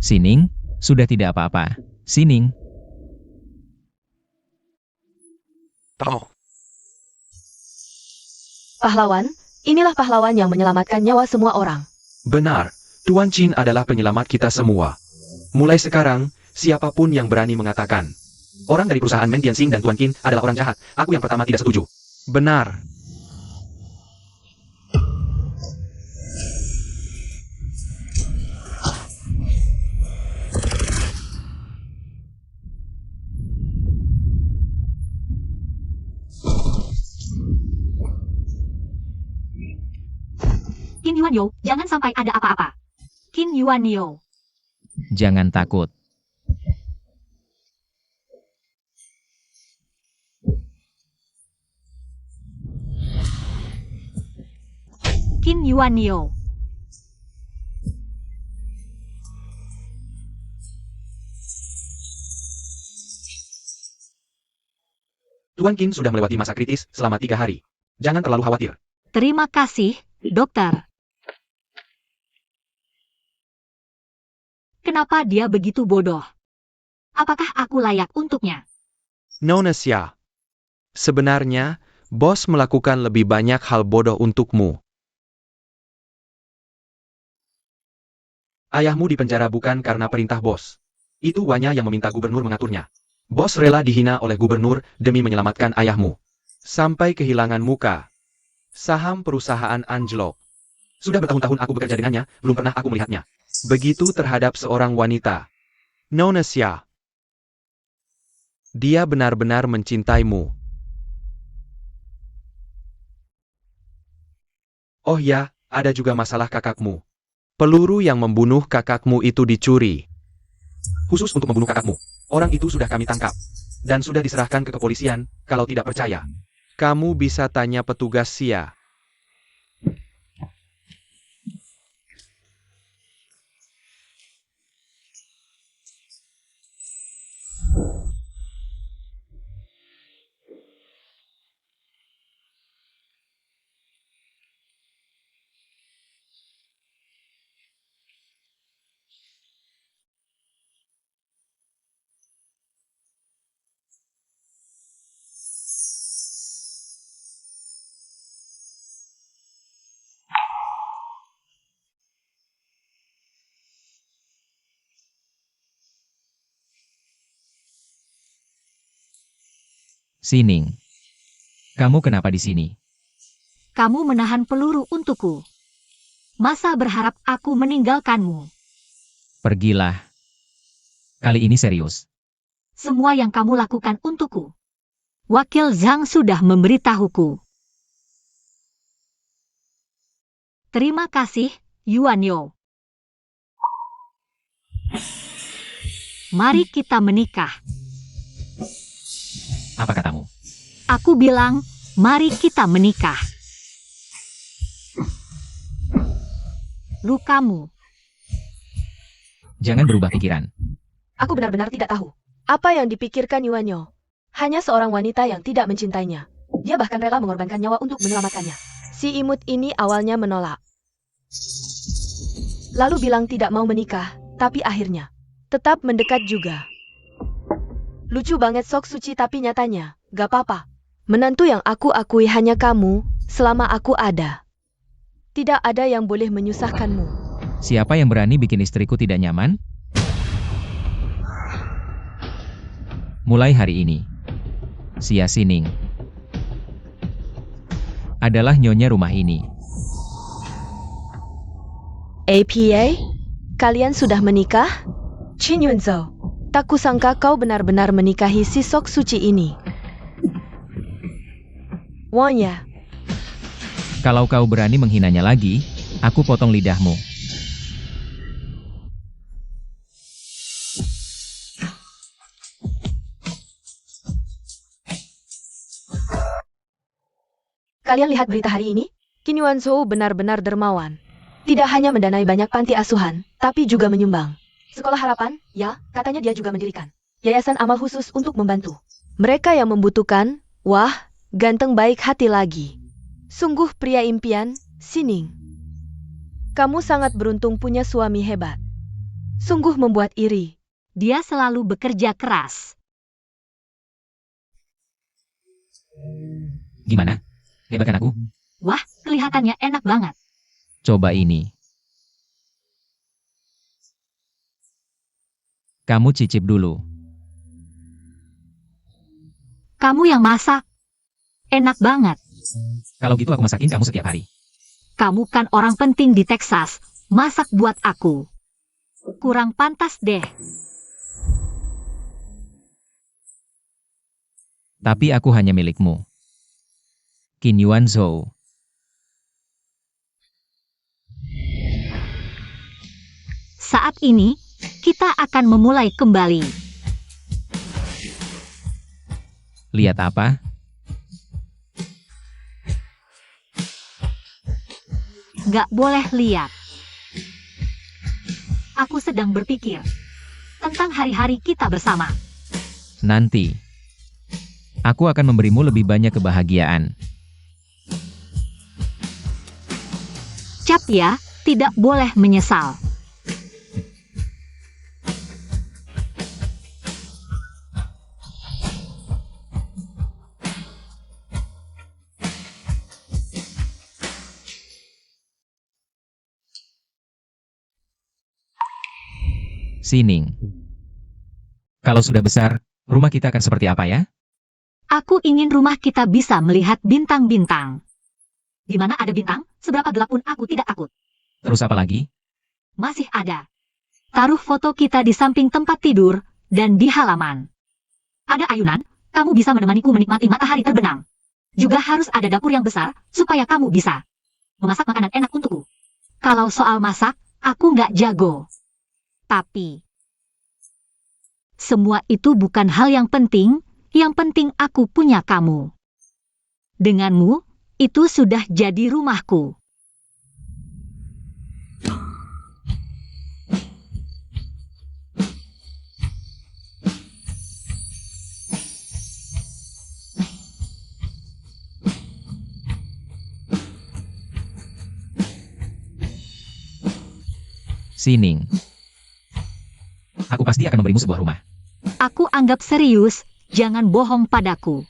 Sining, sudah tidak apa-apa. Sining. tahu. Pahlawan, inilah pahlawan yang menyelamatkan nyawa semua orang. Benar, Tuan Qin adalah penyelamat kita semua. Mulai sekarang, siapapun yang berani mengatakan orang dari perusahaan Men Tianxing dan Tuan Qin adalah orang jahat, aku yang pertama tidak setuju. Benar. Qin Yuanyo, jangan sampai ada apa-apa. Qin Yuanyo. Jangan takut. Qin Yuanyo. Tuan Qin sudah melewati masa kritis selama 3 hari. Jangan terlalu khawatir. Terima kasih, dokter. Kenapa dia begitu bodoh? Apakah aku layak untuknya? Nona Xia. Sebenarnya, bos melakukan lebih banyak hal bodoh untukmu. Ayahmu dipenjara bukan karena perintah bos. Itu Wanya yang meminta gubernur mengaturnya. Bos rela dihina oleh gubernur demi menyelamatkan ayahmu. Sampai kehilangan muka. Saham perusahaan anjlok. Sudah bertahun-tahun aku bekerja dengannya, belum pernah aku melihatnya. Begitu terhadap seorang wanita. Nona Xia. Dia benar-benar mencintaimu. Oh ya, ada juga masalah kakakmu. Peluru yang membunuh kakakmu itu dicuri. Khusus untuk membunuh kakakmu. Orang itu sudah kami tangkap. Dan sudah diserahkan ke kepolisian, kalau tidak percaya. Kamu bisa tanya petugas Xia. Sining. Kamu kenapa di sini? Kamu menahan peluru untukku. Masa berharap aku meninggalkanmu? Pergilah. Kali ini serius. Semua yang kamu lakukan untukku. Wakil Zhang sudah memberitahuku. Terima kasih, Yuanyo. Mari kita menikah. Apa katamu? Aku bilang, mari kita menikah. Lukamu. Jangan berubah pikiran. Aku benar-benar tidak tahu. Apa yang dipikirkan Yuanyo? Hanya seorang wanita yang tidak mencintainya. Dia bahkan rela mengorbankan nyawa untuk menyelamatkannya. Si imut ini awalnya menolak. Lalu bilang tidak mau menikah, tapi akhirnya tetap mendekat juga. Lucu banget Sok Suci, tapi nyatanya, gak apa-apa. Menantu yang aku akui hanya kamu, selama aku ada. Tidak ada yang boleh menyusahkanmu. Siapa yang berani bikin istriku tidak nyaman? Mulai hari ini, Xia Sining adalah nyonya rumah ini. APA? Kalian sudah menikah? Qin Yunzhou, tak kusangka kau benar-benar menikahi si Sok Suci ini. Wanya, Kalau kau berani menghinanya lagi, aku potong lidahmu. kalian lihat berita hari ini? Qin Yuanzhou benar-benar dermawan. Tidak hanya mendanai banyak panti asuhan, tapi juga menyumbang. Sekolah Harapan, ya, katanya dia juga mendirikan yayasan amal khusus untuk membantu mereka yang membutuhkan. Wah, ganteng baik hati lagi. Sungguh pria impian, Sining. Kamu sangat beruntung punya suami hebat. Sungguh membuat iri. Dia selalu bekerja keras. Gimana? Hebat kan aku? Wah, kelihatannya enak banget. Coba ini. Kamu cicip dulu. Kamu yang masak. Enak banget. Kalau gitu aku masakin kamu setiap hari. Kamu kan orang penting di Texas. Masak buat aku. Kurang pantas deh. Tapi aku hanya milikmu. Qin Yuanzhou. Saat ini, kita akan memulai kembali. Lihat apa? Gak boleh lihat. Aku sedang berpikir tentang hari-hari kita bersama. Nanti, aku akan memberimu lebih banyak kebahagiaan. Cap ya, tidak boleh menyesal. Sining. Kalau sudah besar, rumah kita akan seperti apa ya? Aku ingin rumah kita bisa melihat bintang-bintang. Di mana ada bintang, seberapa gelap pun aku tidak takut. Terus apa lagi? Masih ada. Taruh foto kita di samping tempat tidur dan di halaman. Ada ayunan, kamu bisa menemaniku menikmati matahari terbenam. Juga harus ada dapur yang besar, supaya kamu bisa memasak makanan enak untukku. Kalau soal masak, aku nggak jago. Tapi, semua itu bukan hal yang penting aku punya kamu. Denganmu, itu sudah jadi rumahku. Sining. Aku pasti akan memberimu sebuah rumah. Aku anggap serius, jangan bohong padaku.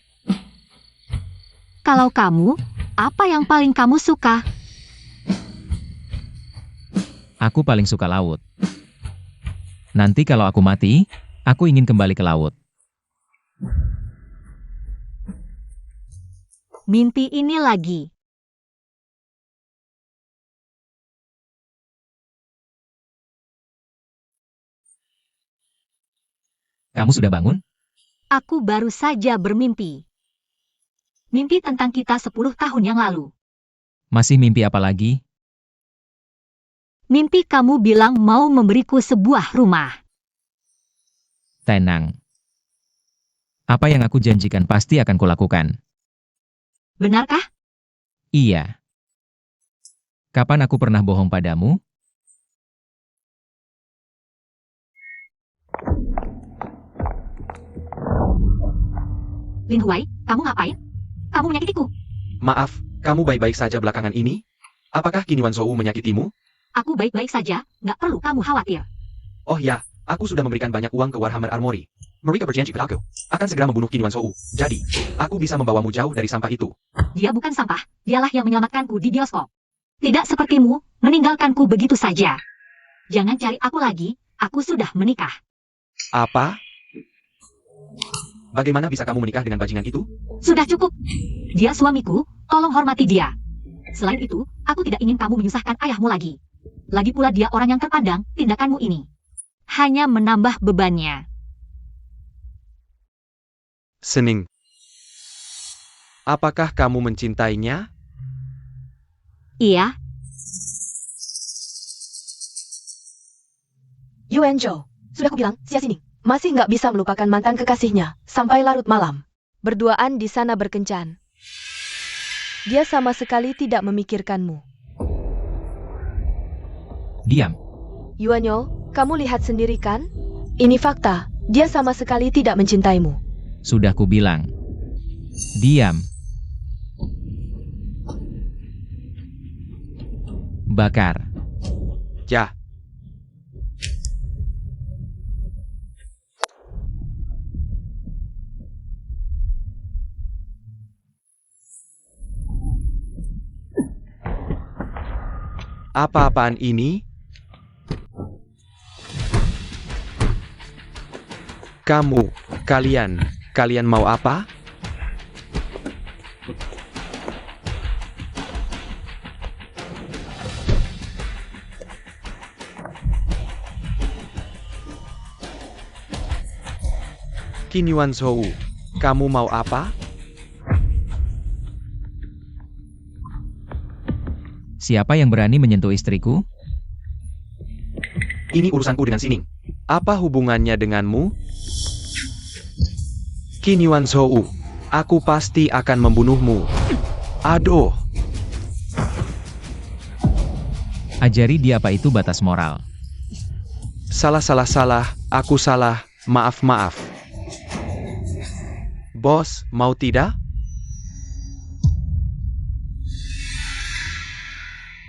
Kalau kamu, apa yang paling kamu suka? Aku paling suka laut. Nanti kalau aku mati, aku ingin kembali ke laut. Mimpi ini lagi. Kamu sudah bangun? Aku baru saja bermimpi. Mimpi tentang kita 10 tahun yang lalu. Masih mimpi apa lagi? Mimpi kamu bilang mau memberiku sebuah rumah. Tenang. Apa yang aku janjikan pasti akan kulakukan. Benarkah? Iya. Kapan aku pernah bohong padamu? Lin Huai, kamu ngapain? Kamu menyakitiku. Maaf, kamu baik-baik saja belakangan ini? Apakah Qin Yuan Shou menyakitimu? Aku baik-baik saja, nggak perlu kamu khawatir. Oh ya, aku sudah memberikan banyak uang ke Warhammer Armory. Mereka berjanji padaku akan segera membunuh Qin Yuan Shou. Jadi, aku bisa membawamu jauh dari sampah itu. Dia bukan sampah, dialah yang menyelamatkanku di bioskop. Tidak sepertimu, meninggalkanku begitu saja. Jangan cari aku lagi, aku sudah menikah. Apa? Bagaimana bisa kamu menikah dengan bajingan itu? Sudah cukup. Dia suamiku, tolong hormati dia. Selain itu, aku tidak ingin kamu menyusahkan ayahmu lagi. Lagi pula dia orang yang terpandang, tindakanmu ini hanya menambah bebannya. Sining. Apakah kamu mencintainya? Iya, Yuan Zhou, sudah kubilang, Xia Sining masih nggak bisa melupakan mantan kekasihnya sampai larut malam. Berduaan di sana berkencan. Dia sama sekali tidak memikirkanmu. Diam. Yuanyo, kamu lihat sendiri kan? Ini fakta, dia sama sekali tidak mencintaimu. Sudah kubilang. Diam. Bakar. Ya. Apa-apaan ini? Kalian mau apa? Qin Yuan Shou, kamu mau apa? Siapa yang berani menyentuh istriku? Ini urusanku dengan Sining. Apa hubungannya denganmu? Qin Yuan Shou, aku pasti akan membunuhmu. Aduh. Ajari dia apa itu batas moral. Salah, aku salah, maaf. Bos, mau tidak?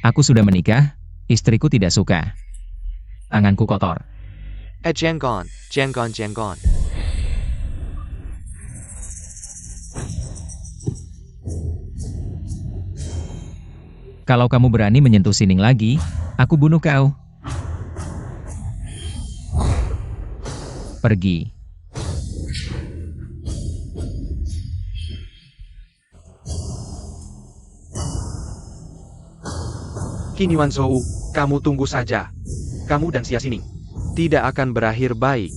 Aku sudah menikah, istriku tidak suka. Tanganku kotor. Jangan. Kalau kamu berani menyentuh Sining lagi, aku bunuh kau. Pergi. Qin Yuanzhou, kamu tunggu saja. Kamu dan Xia Xining tidak akan berakhir baik.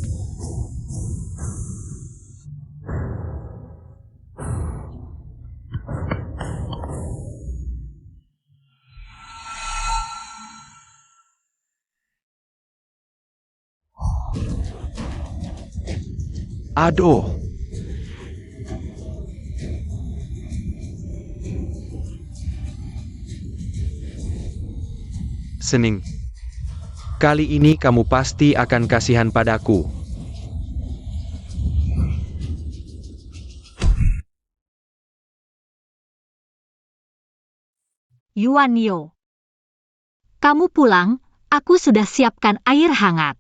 Aduh. Xining, kali ini kamu pasti akan kasihan padaku. Yuanyo. Kamu pulang, aku sudah siapkan air hangat.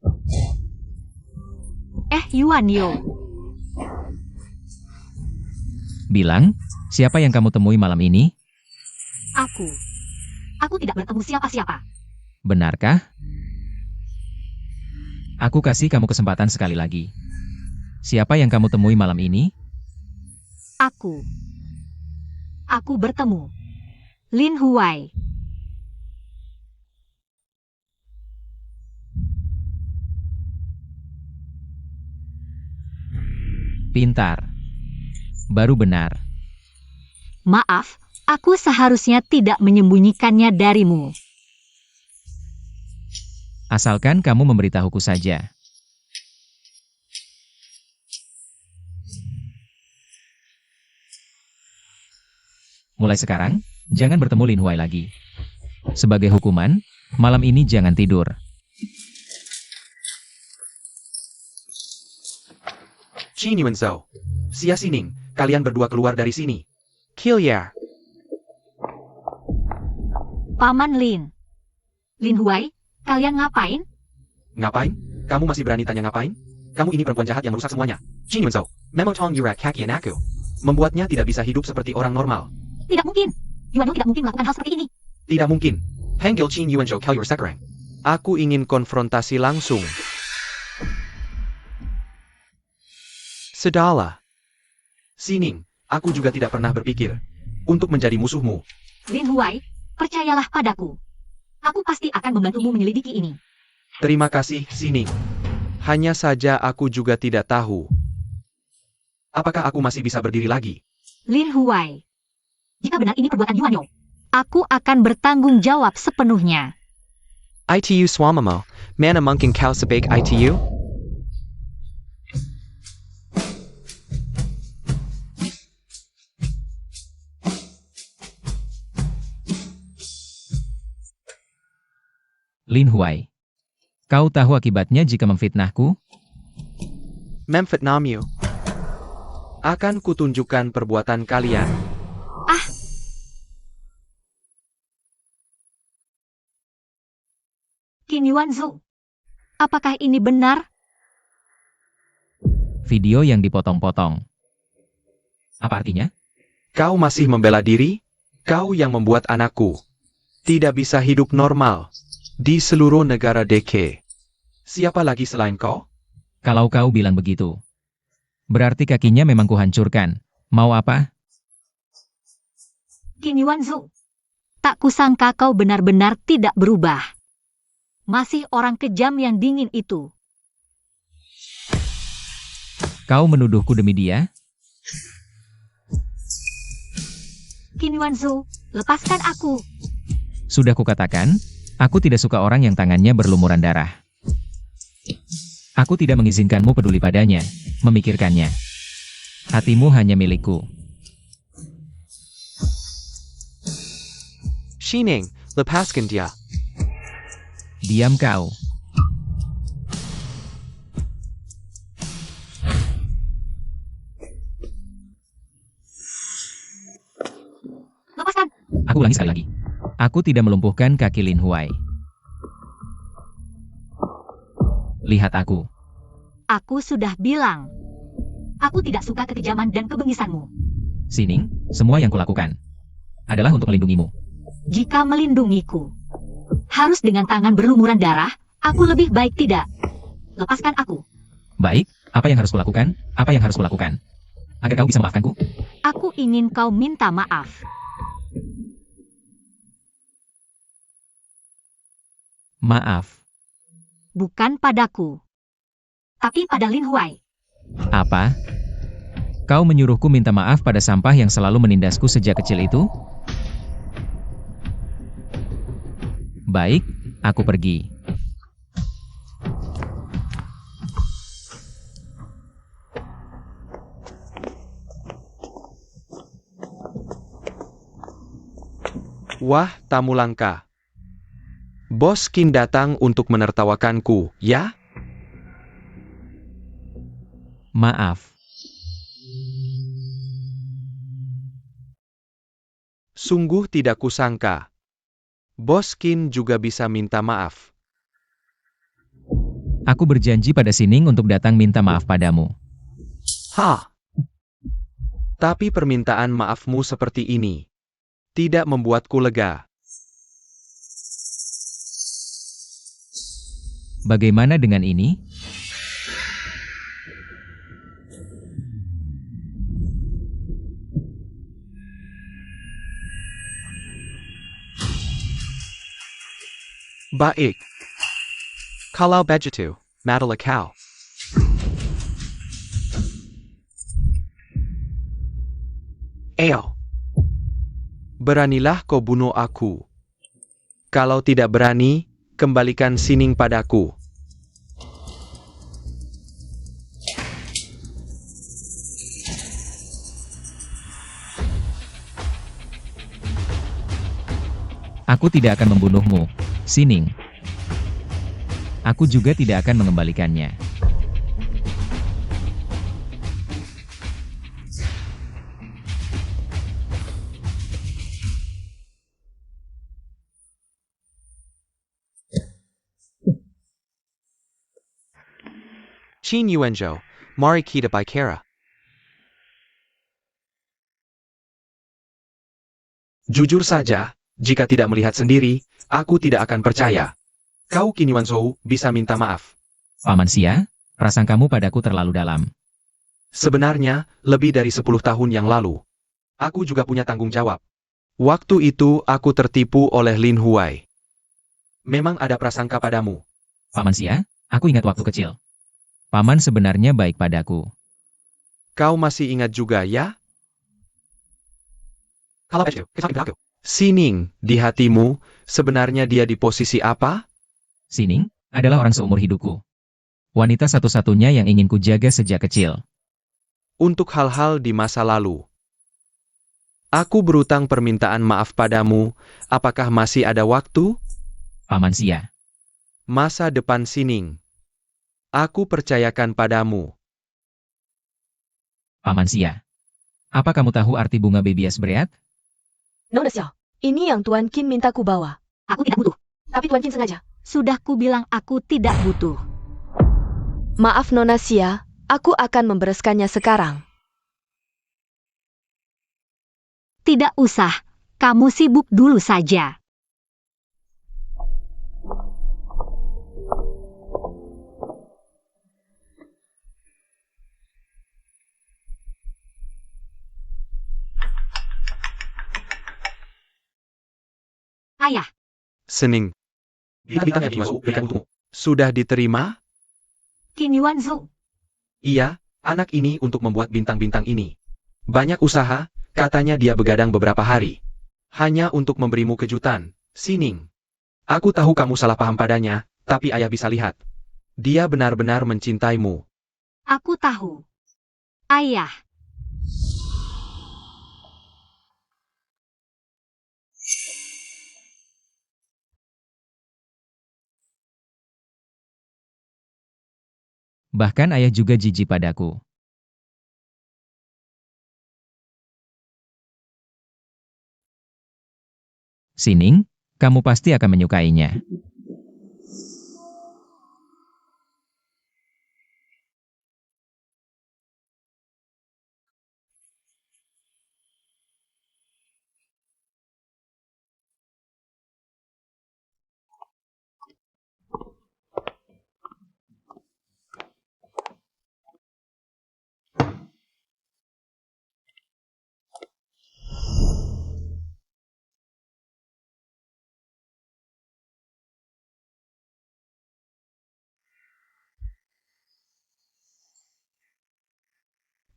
Yuanyo. Bilang, siapa yang kamu temui malam ini? Aku tidak bertemu siapa-siapa. Benarkah? Aku kasih kamu kesempatan sekali lagi. Siapa yang kamu temui malam ini? Aku bertemu Lin Huai. Pintar. Baru benar. Maaf, aku seharusnya tidak menyembunyikannya darimu. Asalkan kamu memberitahuku saja. Mulai sekarang, jangan bertemu Lin Huai lagi. Sebagai hukuman, malam ini jangan tidur. Qin Yuanzhou, Xia Xining, kalian berdua keluar dari sini. Kill ya. Paman Lin. Lin Huai, kalian ngapain? Ngapain? Kamu masih berani tanya ngapain? Kamu ini perempuan jahat yang merusak semuanya. Qin Yuanzhou, memang Tong Yurak Kakian aku. Membuatnya tidak bisa hidup seperti orang normal. Tidak mungkin. Yuanyo tidak mungkin melakukan hal seperti ini. Tidak mungkin. Panggil Qin Yuanzhou Kalyor sekarang. Aku ingin konfrontasi langsung. Sudahlah. Xining, aku juga tidak pernah berpikir untuk menjadi musuhmu. Lin Huai, percayalah padaku. Aku pasti akan membantumu menyelidiki ini. Terima kasih, Xining. Hanya saja aku juga tidak tahu. Apakah aku masih bisa berdiri lagi? Lin Huai. Jika benar ini perbuatan Yuanyo, aku akan bertanggung jawab sepenuhnya. ITU Swamamo, mana mungkin kau sebaik ITU? Lin Huai. Kau tahu akibatnya jika memfitnahku? Memfitnahmu. Akan kutunjukkan perbuatan kalian. Qin Yuanzhou. Apakah ini benar? Video yang dipotong-potong. Apa artinya? Kau masih membela diri? Kau yang membuat anakku tidak bisa hidup normal di seluruh negara DK. Siapa lagi selain kau? Kalau kau bilang begitu, berarti kakinya memang kuhancurkan. Mau apa? Qin Yuanzhou. Tak kusangka kau benar-benar tidak berubah. Masih orang kejam yang dingin itu. Kau menuduhku demi dia? Qin Yuanzhou, lepaskan aku. Sudah kukatakan, aku tidak suka orang yang tangannya berlumuran darah. Aku tidak mengizinkanmu peduli padanya, memikirkannya. Hatimu hanya milikku. Xining, lepaskan dia. Diam kau. Lepaskan. Aku ulangi sekali lagi. Aku tidak melumpuhkan kaki Lin Huai. Lihat aku. Aku sudah bilang. Aku tidak suka kekejaman dan kebengisanmu. Sining, semua yang kulakukan adalah untuk melindungimu. Jika melindungiku harus dengan tangan berlumuran darah, aku lebih baik tidak. Lepaskan aku. Baik, apa yang harus kulakukan? Apa yang harus kulakukan? Agar kau bisa memaafkanku? Aku ingin kau minta maaf. Maaf. Bukan padaku, tapi pada Lin Huai. Apa? Kau menyuruhku minta maaf pada sampah yang selalu menindasku sejak kecil itu? Baik, aku pergi. Wah, tamu langka. Bos Qin datang untuk menertawakanku, ya? Maaf. Sungguh tidak kusangka. Bos Qin juga bisa minta maaf. Aku berjanji pada Sining untuk datang minta maaf padamu. Hah? Tapi permintaan maafmu seperti ini tidak membuatku lega. Bagaimana dengan ini? Baik. Kalau begitu, matilah kau. Ayo. Beranilah kau bunuh aku. Kalau tidak berani, kembalikan Sining padaku. Aku tidak akan membunuhmu, Sining. Aku juga tidak akan mengembalikannya. Qin Yuanzhou, mari kita bicara. Jujur saja, jika tidak melihat sendiri, aku tidak akan percaya. Kau Qin Yuanzhou bisa minta maaf. Paman Xia, prasangkamu padaku terlalu dalam. Sebenarnya, lebih dari 10 tahun yang lalu. Aku juga punya tanggung jawab. Waktu itu aku tertipu oleh Lin Huai. Memang ada prasangka padamu. Paman Xia, aku ingat waktu kecil. Paman sebenarnya baik padaku. Kau masih ingat juga ya? Kalau Sining, di hatimu, sebenarnya dia di posisi apa? Sining adalah orang seumur hidupku. Wanita satu-satunya yang ingin kujaga sejak kecil. Untuk hal-hal di masa lalu. Aku berutang permintaan maaf padamu, apakah masih ada waktu? Paman Xia, Masa depan Sining. Aku percayakan padamu. Paman Xia. Apa kamu tahu arti bunga bebias bereat? Nona Xiao, ini yang Tuan Qin minta ku bawa. Aku tidak butuh. Tapi Tuan Qin sengaja. Sudah ku bilang aku tidak butuh. Maaf Nona Xia, aku akan membereskannya sekarang. Tidak usah. Kamu sibuk dulu saja. Ayah, Sining. Bintang-bintang yang dimasuk berikan untukmu. Sudah diterima? Qin Yuanzhou. Iya, anak ini untuk membuat bintang-bintang ini. Banyak usaha, katanya dia begadang beberapa hari. Hanya untuk memberimu kejutan, Sining. Aku tahu kamu salah paham padanya, tapi ayah bisa lihat. Dia benar-benar mencintaimu. Aku tahu. Ayah. Bahkan ayah juga jijik padaku. Sining, kamu pasti akan menyukainya.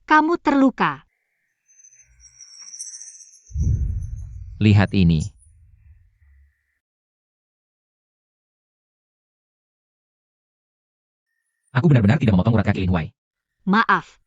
Kamu terluka. Lihat ini. Aku benar-benar tidak memotong urat kaki Lin Huai. Maaf.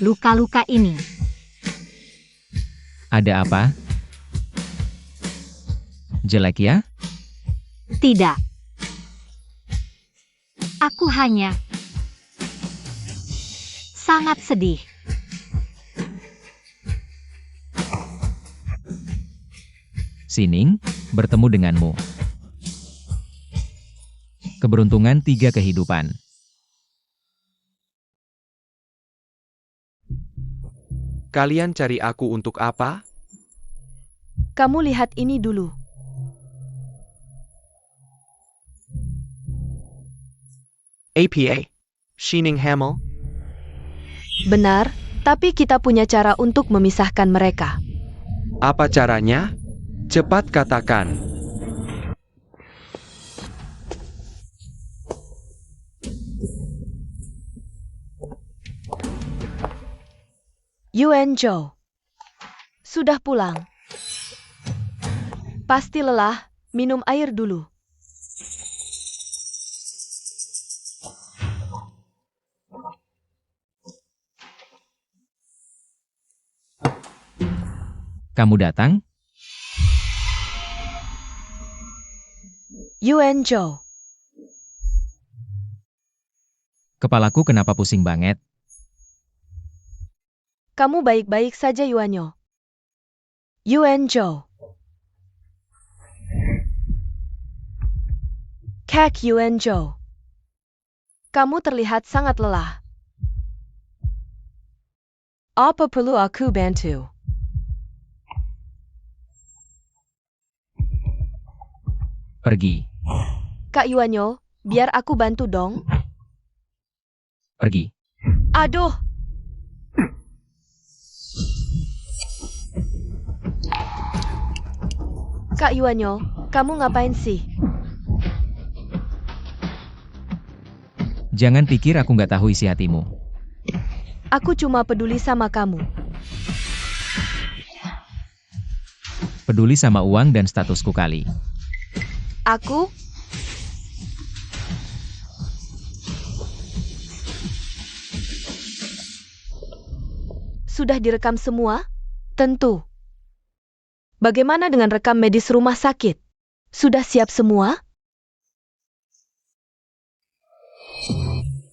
Luka-luka ini. Ada apa? Jelek ya? Tidak. Aku hanya sangat sedih. Sining, bertemu denganmu. Keberuntungan 3 kehidupan. Kalian cari aku untuk apa? Kamu lihat ini dulu. APA? Shining Hamel? Benar, tapi kita punya cara untuk memisahkan mereka. Apa caranya? Cepat katakan. Yuan Zhou. Sudah pulang. Pasti lelah, minum air dulu. Kamu datang? Yuan Zhou. Kepalaku kenapa pusing banget? Kamu baik-baik saja Yuanyo. Yuan Zhou. Kak Yuan Zhou. Kamu terlihat sangat lelah. Apa perlu aku bantu? Pergi. Kak Yuanyo, biar aku bantu dong. Pergi. Aduh. Kak Yuanyo, kamu ngapain sih? Jangan pikir aku nggak tahu isi hatimu. Aku cuma peduli sama kamu. Peduli sama uang dan statusku kali. Aku? Sudah direkam semua? Tentu. Bagaimana dengan rekam medis rumah sakit? Sudah siap semua?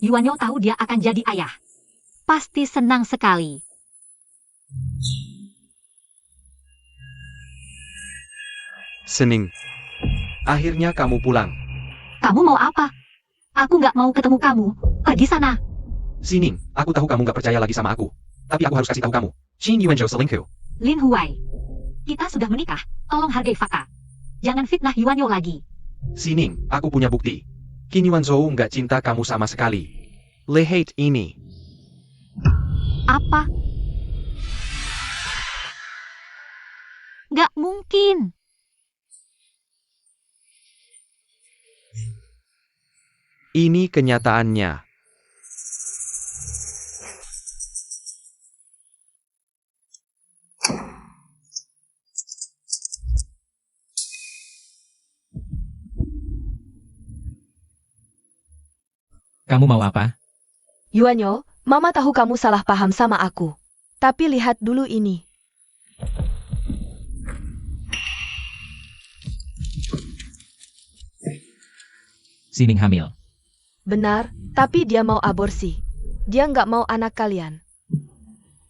Yuanyo tahu dia akan jadi ayah. Pasti senang sekali. Sining. Akhirnya kamu pulang. Kamu mau apa? Aku nggak mau ketemu kamu. Pergi sana. Sining, aku tahu kamu nggak percaya lagi sama aku. Tapi aku harus kasih tahu kamu. Shin Yuanzhou selingkuh. Lin Huai. Kita sudah menikah. Tolong hargai fakta. Jangan fitnah Yuanyo lagi. Sining, aku punya bukti. Qin Yuanzhou nggak cinta kamu sama sekali. Lihat ini. Apa? Nggak mungkin. Ini kenyataannya. Kamu mau apa? Yuanyo, Mama tahu kamu salah paham sama aku. Tapi lihat dulu ini. Sining hamil. Benar, tapi dia mau aborsi. Dia nggak mau anak kalian.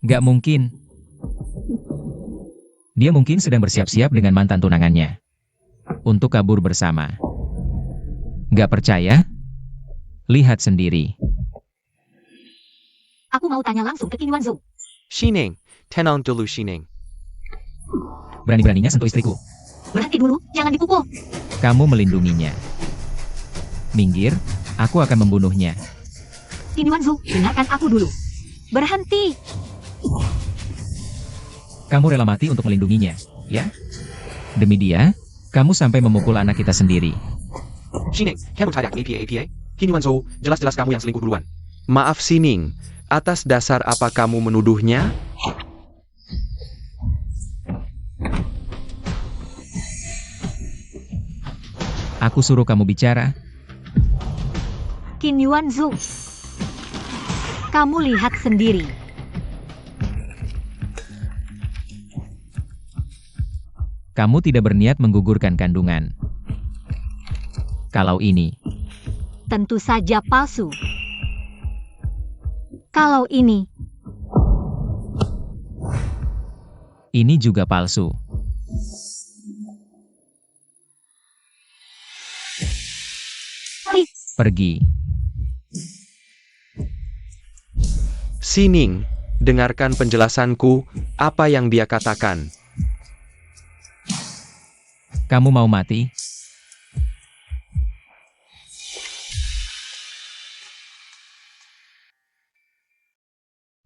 Gak mungkin. Dia mungkin sedang bersiap-siap dengan mantan tunangannya. Untuk kabur bersama. Gak percaya? Lihat sendiri. Aku mau tanya langsung ke Qin Yuanzhou. Xining, tenang dulu Xining. Berani-beraninya sentuh istriku. Berhenti dulu, jangan dipukul. Kamu melindunginya. Minggir, aku akan membunuhnya. Qin Yuanzhou, dengarkan aku dulu. Berhenti. Kamu rela mati untuk melindunginya, ya? Demi dia, kamu sampai memukul anak kita sendiri. Xining, kamu tidak APA. Qin Yuanzhou, jelas-jelas kamu yang selingkuh duluan. Maaf Xining, atas dasar apa kamu menuduhnya? Aku suruh kamu bicara. Qin Yuanzhou. Kamu lihat sendiri. Kamu tidak berniat menggugurkan kandungan. Kalau ini, Tentu saja palsu. Kalau ini juga palsu. Pergi. Xining, dengarkan penjelasanku, apa yang dia katakan. Kamu mau mati?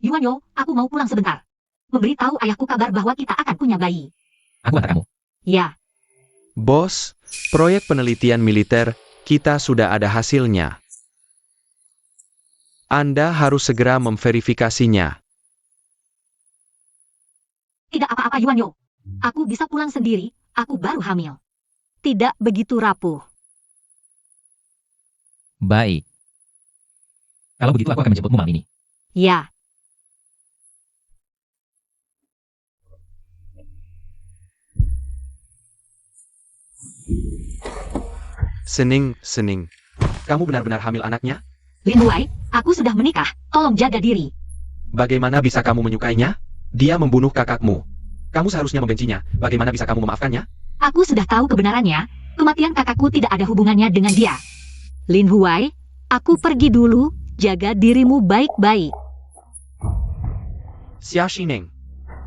Yuanyo, aku mau pulang sebentar. Memberitahu ayahku kabar bahwa kita akan punya bayi. Aku antar kamu. Ya, Bos, proyek penelitian militer, kita sudah ada hasilnya. Anda harus segera memverifikasinya. tidak apa-apa Yuanyo. Aku bisa pulang sendiri, aku baru hamil. Tidak begitu rapuh. Baik. Kalau begitu aku akan menjemputmu malam ini. Ya, Xining. Kamu benar-benar hamil anaknya? Lin Huai, aku sudah menikah, tolong jaga diri. Bagaimana bisa kamu menyukainya? Dia membunuh kakakmu. Kamu seharusnya membencinya. Bagaimana bisa kamu memaafkannya? Aku sudah tahu kebenarannya, kematian kakakku tidak ada hubungannya dengan dia. Lin Huai, aku pergi dulu, jaga dirimu baik-baik. Xia Xining.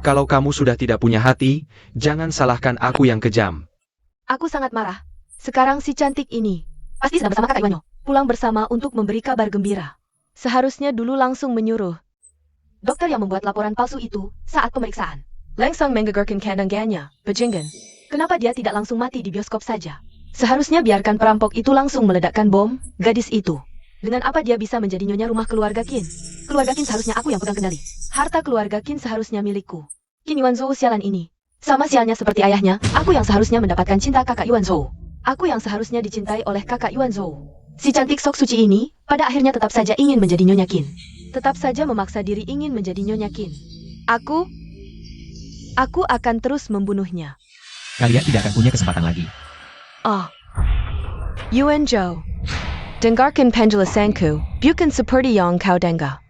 Kalau kamu sudah tidak punya hati, jangan salahkan aku yang kejam. Aku sangat marah. Sekarang si cantik ini pasti sedang bersama kakak Yuanyo. Pulang bersama untuk memberi kabar gembira. Seharusnya dulu langsung menyuruh dokter yang membuat laporan palsu itu saat pemeriksaan. Langsung menggugurkan kandungannya, bajingan. Kenapa dia tidak langsung mati di bioskop saja? Seharusnya biarkan perampok itu langsung meledakkan bom gadis itu. Dengan apa dia bisa menjadi nyonya rumah keluarga Qin? Keluarga Qin seharusnya aku yang pegang kendali. Harta keluarga Qin seharusnya milikku. Qin Yuanzhou sialan ini. Sama sialnya seperti ayahnya, aku yang seharusnya mendapatkan cinta kakak Yuanzhou. Aku yang seharusnya dicintai oleh kakak Yuanzhou. Si cantik sok suci ini, pada akhirnya tetap saja ingin menjadi nyonya Qin. Tetap saja memaksa diri ingin menjadi nyonya Qin. Aku akan terus membunuhnya. Kalian tidak akan punya kesempatan lagi. Oh. Yuanzhou. Dengarkan penjelasanku, bukan seperti yang kau dengar.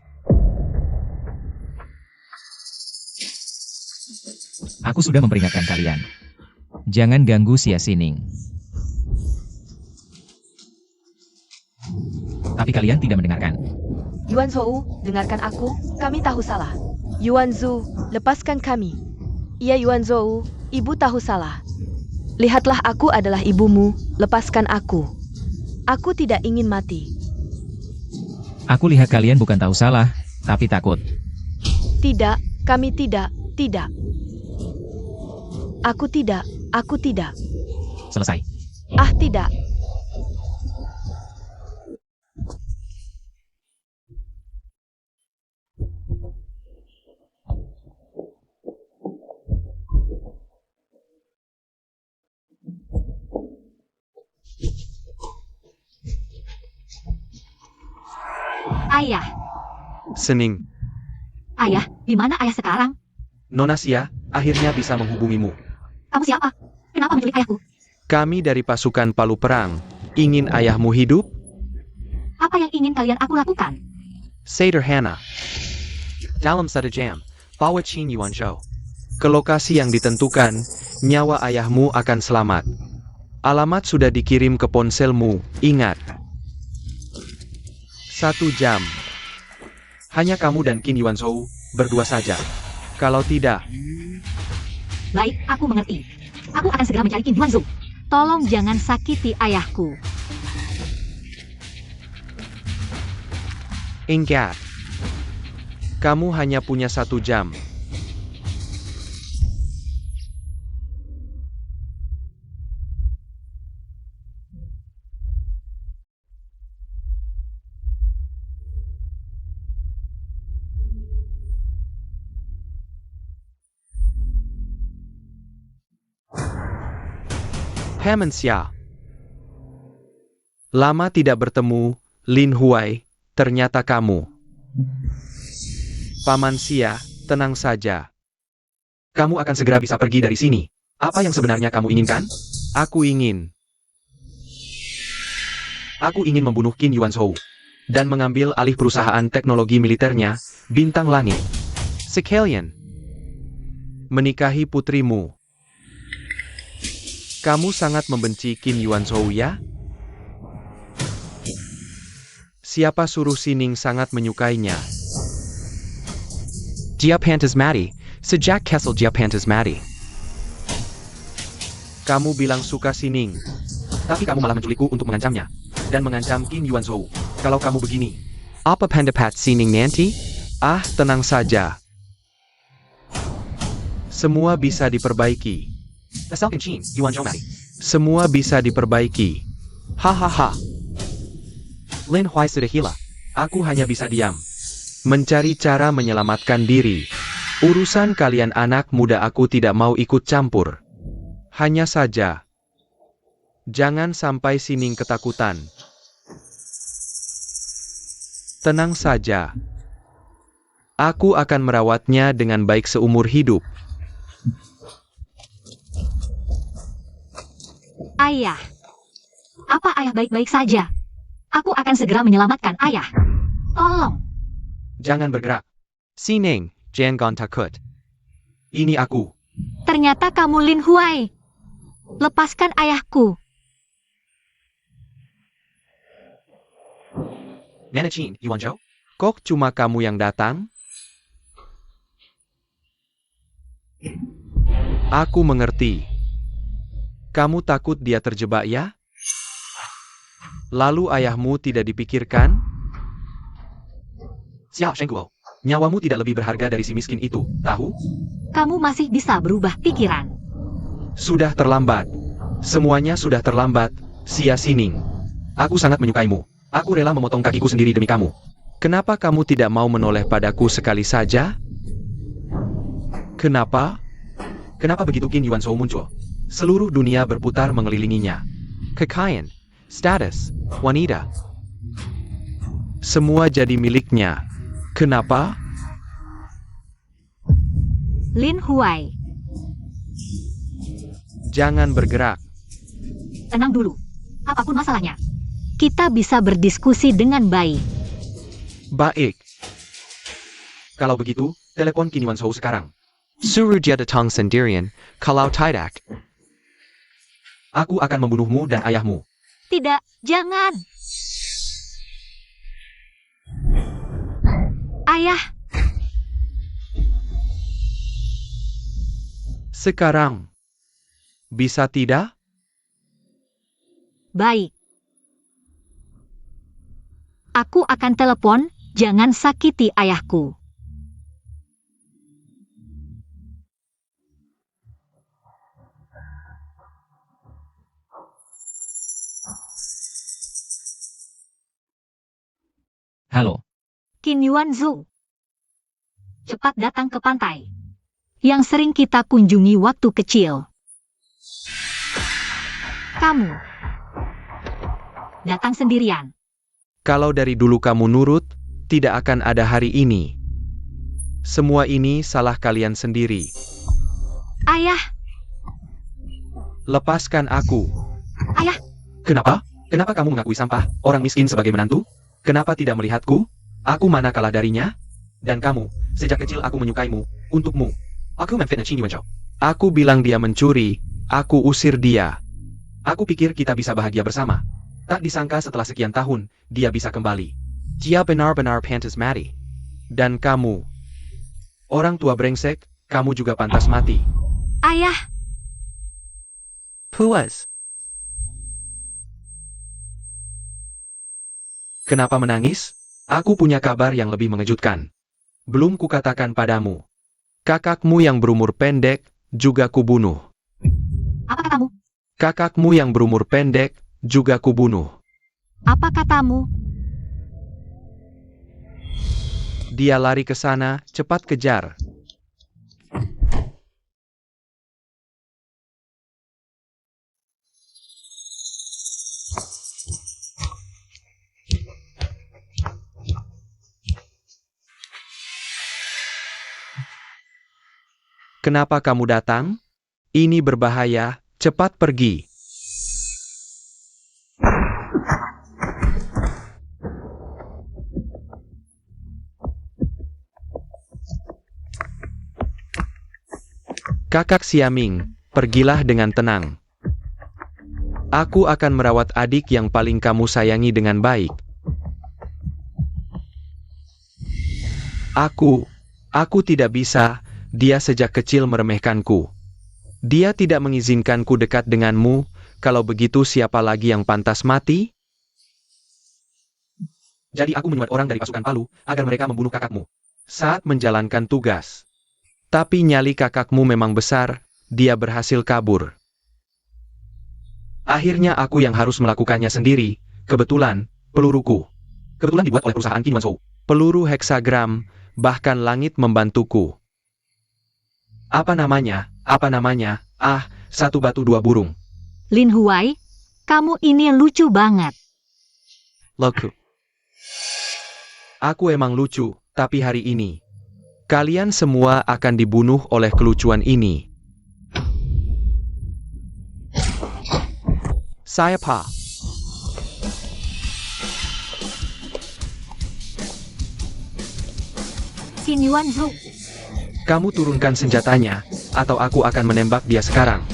Aku sudah memperingatkan kalian. Jangan ganggu Xia Xining. Tapi kalian tidak mendengarkan. Yuanzhou, dengarkan aku, kami tahu salah. Yuanzhou, lepaskan kami. Iya Yuanzhou, ibu tahu salah. Lihatlah aku adalah ibumu, lepaskan aku. Aku tidak ingin mati. Aku lihat kalian bukan tahu salah, tapi takut. Tidak, kami tidak. Aku tidak. Selesai. Ah tidak. Ayah, Sening. ayah, di mana ayah sekarang? Nona Xia, akhirnya bisa menghubungimu. Kamu siapa? Kenapa menculik ayahku? Kami dari pasukan Palu Perang. Ingin ayahmu hidup? Apa yang ingin kalian aku lakukan? Sederhana. Dalam satu jam, bawa Qin Yuanzhou ke lokasi yang ditentukan, nyawa ayahmu akan selamat. Alamat sudah dikirim ke ponselmu, ingat. 1 jam. Hanya kamu dan Qin Yuanzhou berdua saja. Kalau tidak, Baik, aku mengerti. Aku akan segera mencari Qin Yuanzhou. Tolong jangan sakiti ayahku. ingat. Kamu hanya punya 1 jam. Paman Xia. Lama tidak bertemu, Lin Huai, ternyata kamu. Paman Xia, tenang saja. Kamu akan segera bisa pergi dari sini. Apa yang sebenarnya kamu inginkan? Aku ingin membunuh Qin Yuanzhou dan mengambil alih perusahaan teknologi militernya, Bintang Langit. Sekalian, menikahi putrimu. Kamu sangat membenci Qin Yuanzhou ya? Siapa suruh Sining sangat menyukainya? Dia pantas mati, sejak Kessel dia pantas mati. Kamu bilang suka Sining, tapi kamu malah menculikku untuk mengancamnya, dan mengancam Qin Yuanzhou. Kalau kamu begini, apa pendapat Sining nanti? Ah, tenang saja. Semua bisa diperbaiki. Asalkan Qin Yuanzhou mati, semua bisa diperbaiki. Hahaha. Lin Huai sudah hilang. Aku hanya bisa diam. Mencari cara menyelamatkan diri. Urusan kalian anak muda aku tidak mau ikut campur. Hanya saja, jangan sampai Sining ketakutan. Tenang saja. Aku akan merawatnya dengan baik seumur hidup. Ayah. Apa ayah baik-baik saja? Aku akan segera menyelamatkan ayah. Tolong. Jangan bergerak. Sining, jangan takut. Ini aku. Ternyata kamu Lin Huai. Lepaskan ayahku. Nana Qin Yuanzhou? Kok cuma kamu yang datang? Aku mengerti. Kamu takut dia terjebak ya? Lalu ayahmu tidak dipikirkan? Xiao Shengguo, nyawamu tidak lebih berharga dari si miskin itu, tahu? Kamu masih bisa berubah pikiran. Sudah terlambat. Semuanya sudah terlambat, Xia Sining. Aku sangat menyukaimu. Aku rela memotong kakiku sendiri demi kamu. Kenapa kamu tidak mau menoleh padaku sekali saja? Kenapa? Kenapa begitu Qin Yuanzhou muncul? Seluruh dunia berputar mengelilinginya. Kekayaan, status, wanita. Semua jadi miliknya. Kenapa? Lin Huai, Jangan bergerak. tenang dulu. Apapun masalahnya, kita bisa berdiskusi dengan baik. Baik. Kalau begitu, telepon Qin Yuanzhou sekarang. Suruh dia datang sendirian, kalau tidak, aku akan membunuhmu dan ayahmu. Tidak, jangan. Ayah, Sekarang. Bisa tidak? baik. Aku akan telepon, jangan sakiti ayahku. Halo, Qin Yuanzhou. Cepat datang ke pantai. Yang sering kita kunjungi waktu kecil. Kamu. Datang sendirian. Kalau dari dulu kamu nurut, tidak akan ada hari ini. Semua ini salah kalian sendiri. Ayah, Lepaskan aku. Ayah. Kenapa? Kenapa kamu mengakui sampah, orang miskin sebagai menantu? Kenapa tidak melihatku? Aku mana kalah darinya? Dan kamu, sejak kecil aku menyukaimu, untukmu. Aku memfitnah Qin Yuanzhou. Aku bilang dia mencuri, aku usir dia. Aku pikir kita bisa bahagia bersama. Tak disangka setelah sekian tahun, dia bisa kembali. Dia benar-benar pantas mati. Dan kamu, orang tua brengsek, kamu juga pantas mati. Ayah. Puas. Kenapa menangis? Aku punya kabar yang lebih mengejutkan. Belum kukatakan padamu. Kakakmu yang berumur pendek, juga kubunuh. Apa katamu? Kakakmu yang berumur pendek, juga kubunuh. Apa katamu? Dia lari ke sana, cepat kejar. Kenapa kamu datang? Ini berbahaya, cepat pergi. Kakak Xiaming, pergilah dengan tenang. Aku akan merawat adik yang paling kamu sayangi dengan baik. Aku tidak bisa, dia sejak kecil meremehkanku. Dia tidak mengizinkanku dekat denganmu, kalau begitu siapa lagi yang pantas mati? Jadi aku menyuap orang dari pasukan Palu, agar mereka membunuh kakakmu. Saat menjalankan tugas. Tapi nyali kakakmu memang besar, dia berhasil kabur. Akhirnya aku yang harus melakukannya sendiri, kebetulan, peluruku. Kebetulan dibuat oleh perusahaan Qin Yuanzhou. Peluru heksagram, bahkan langit membantuku. Apa namanya? Ah, satu batu dua burung. Lin Huai, kamu ini lucu banget. Loku. Aku emang lucu, tapi hari ini, kalian semua akan dibunuh oleh kelucuan ini. Saya Pa. Qin Yuanzhou, Kamu turunkan senjatanya, atau aku akan menembak dia sekarang.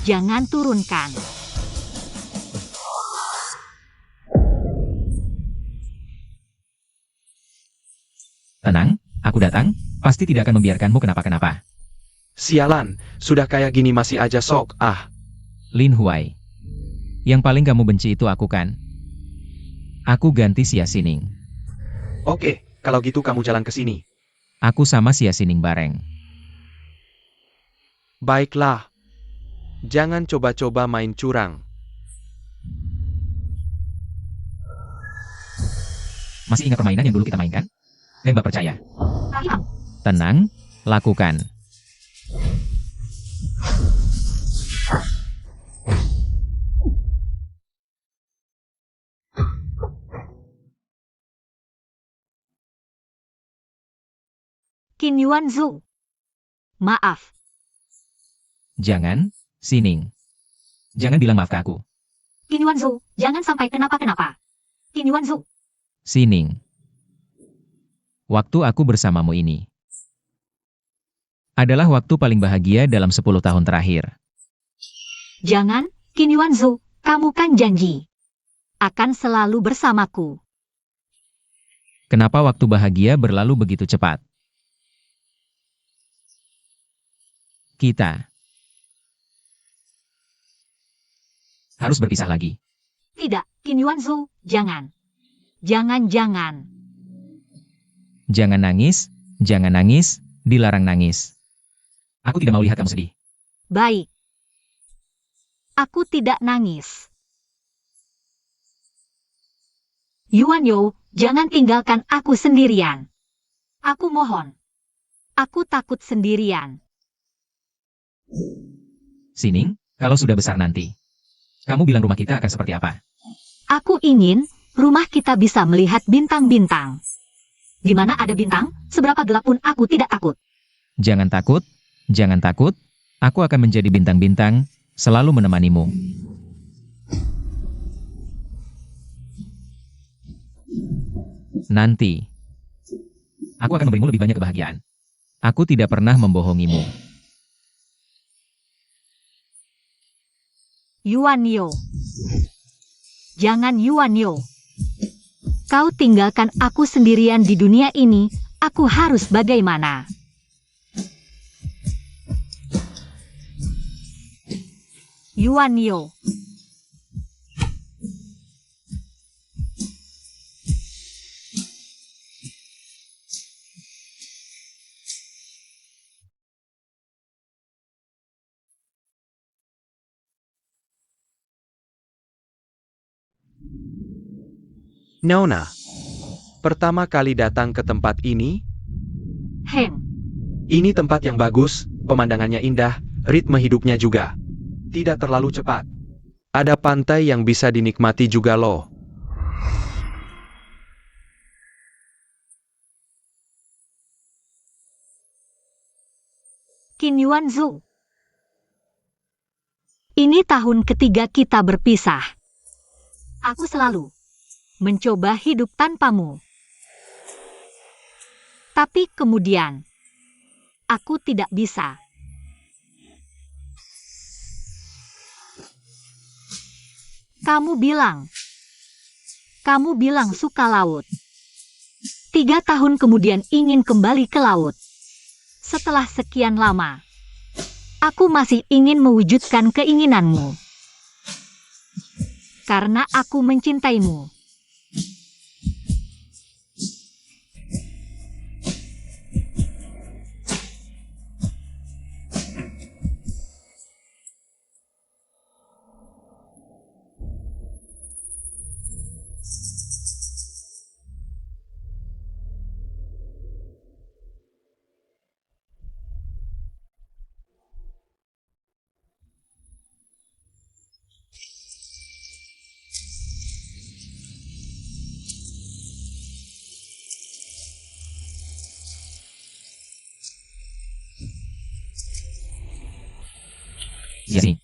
jangan turunkan. Tenang, aku datang, pasti tidak akan membiarkanmu kenapa-kenapa. Sialan, sudah kayak gini masih aja sok, ah. Lin Huai. Yang paling kamu benci itu aku kan? Aku ganti Xia Xining. Oke, kalau gitu kamu jalan ke sini. Aku sama Xia Xining bareng. Baiklah. Jangan coba-coba main curang. Masih ingat permainan yang dulu kita mainkan? Nembak percaya. Ayah, Tenang, lakukan. Qin Yuanzhou. Maaf, Jangan, Xining. Jangan bilang maaf ke aku. Qin Yuanzhou, jangan sampai kenapa-kenapa. Qin Yuanzhou, Xining. Waktu aku bersamamu ini adalah waktu paling bahagia dalam 10 tahun terakhir. jangan, Qin Yuanzhou, kamu kan janji akan selalu bersamaku. Kenapa waktu bahagia berlalu begitu cepat? Kita harus berpisah lagi. Tidak, Qin Yuanzhou, jangan. Jangan. Jangan nangis, dilarang nangis. Aku tidak mau lihat kamu sedih. Baik. Aku tidak nangis. Yuanyo, jangan tinggalkan aku sendirian. Aku mohon. Aku takut sendirian. Xining, kalau sudah besar nanti, kamu bilang rumah kita akan seperti apa? Aku ingin rumah kita bisa melihat bintang-bintang. Di mana ada bintang, seberapa gelap pun aku tidak takut. Jangan takut, jangan takut. Aku akan menjadi bintang-bintang, selalu menemanimu. Nanti, aku akan memberimu lebih banyak kebahagiaan. Aku tidak pernah membohongimu. Yuanyo. Jangan Yuanyo. Kau tinggalkan aku sendirian di dunia ini, aku harus bagaimana? Yuanyo. Nona, pertama kali datang ke tempat ini, Heng. ini tempat yang bagus, pemandangannya indah, ritme hidupnya juga. Tidak terlalu cepat. Ada pantai yang bisa dinikmati juga loh. Qin Yuanzu. Ini tahun ketiga kita berpisah. Aku selalu mencoba hidup tanpamu. Tapi kemudian, aku tidak bisa. Kamu bilang suka laut. 3 tahun kemudian ingin kembali ke laut. Setelah sekian lama, aku masih ingin mewujudkan keinginanmu. Karena aku mencintaimu. Iya sih.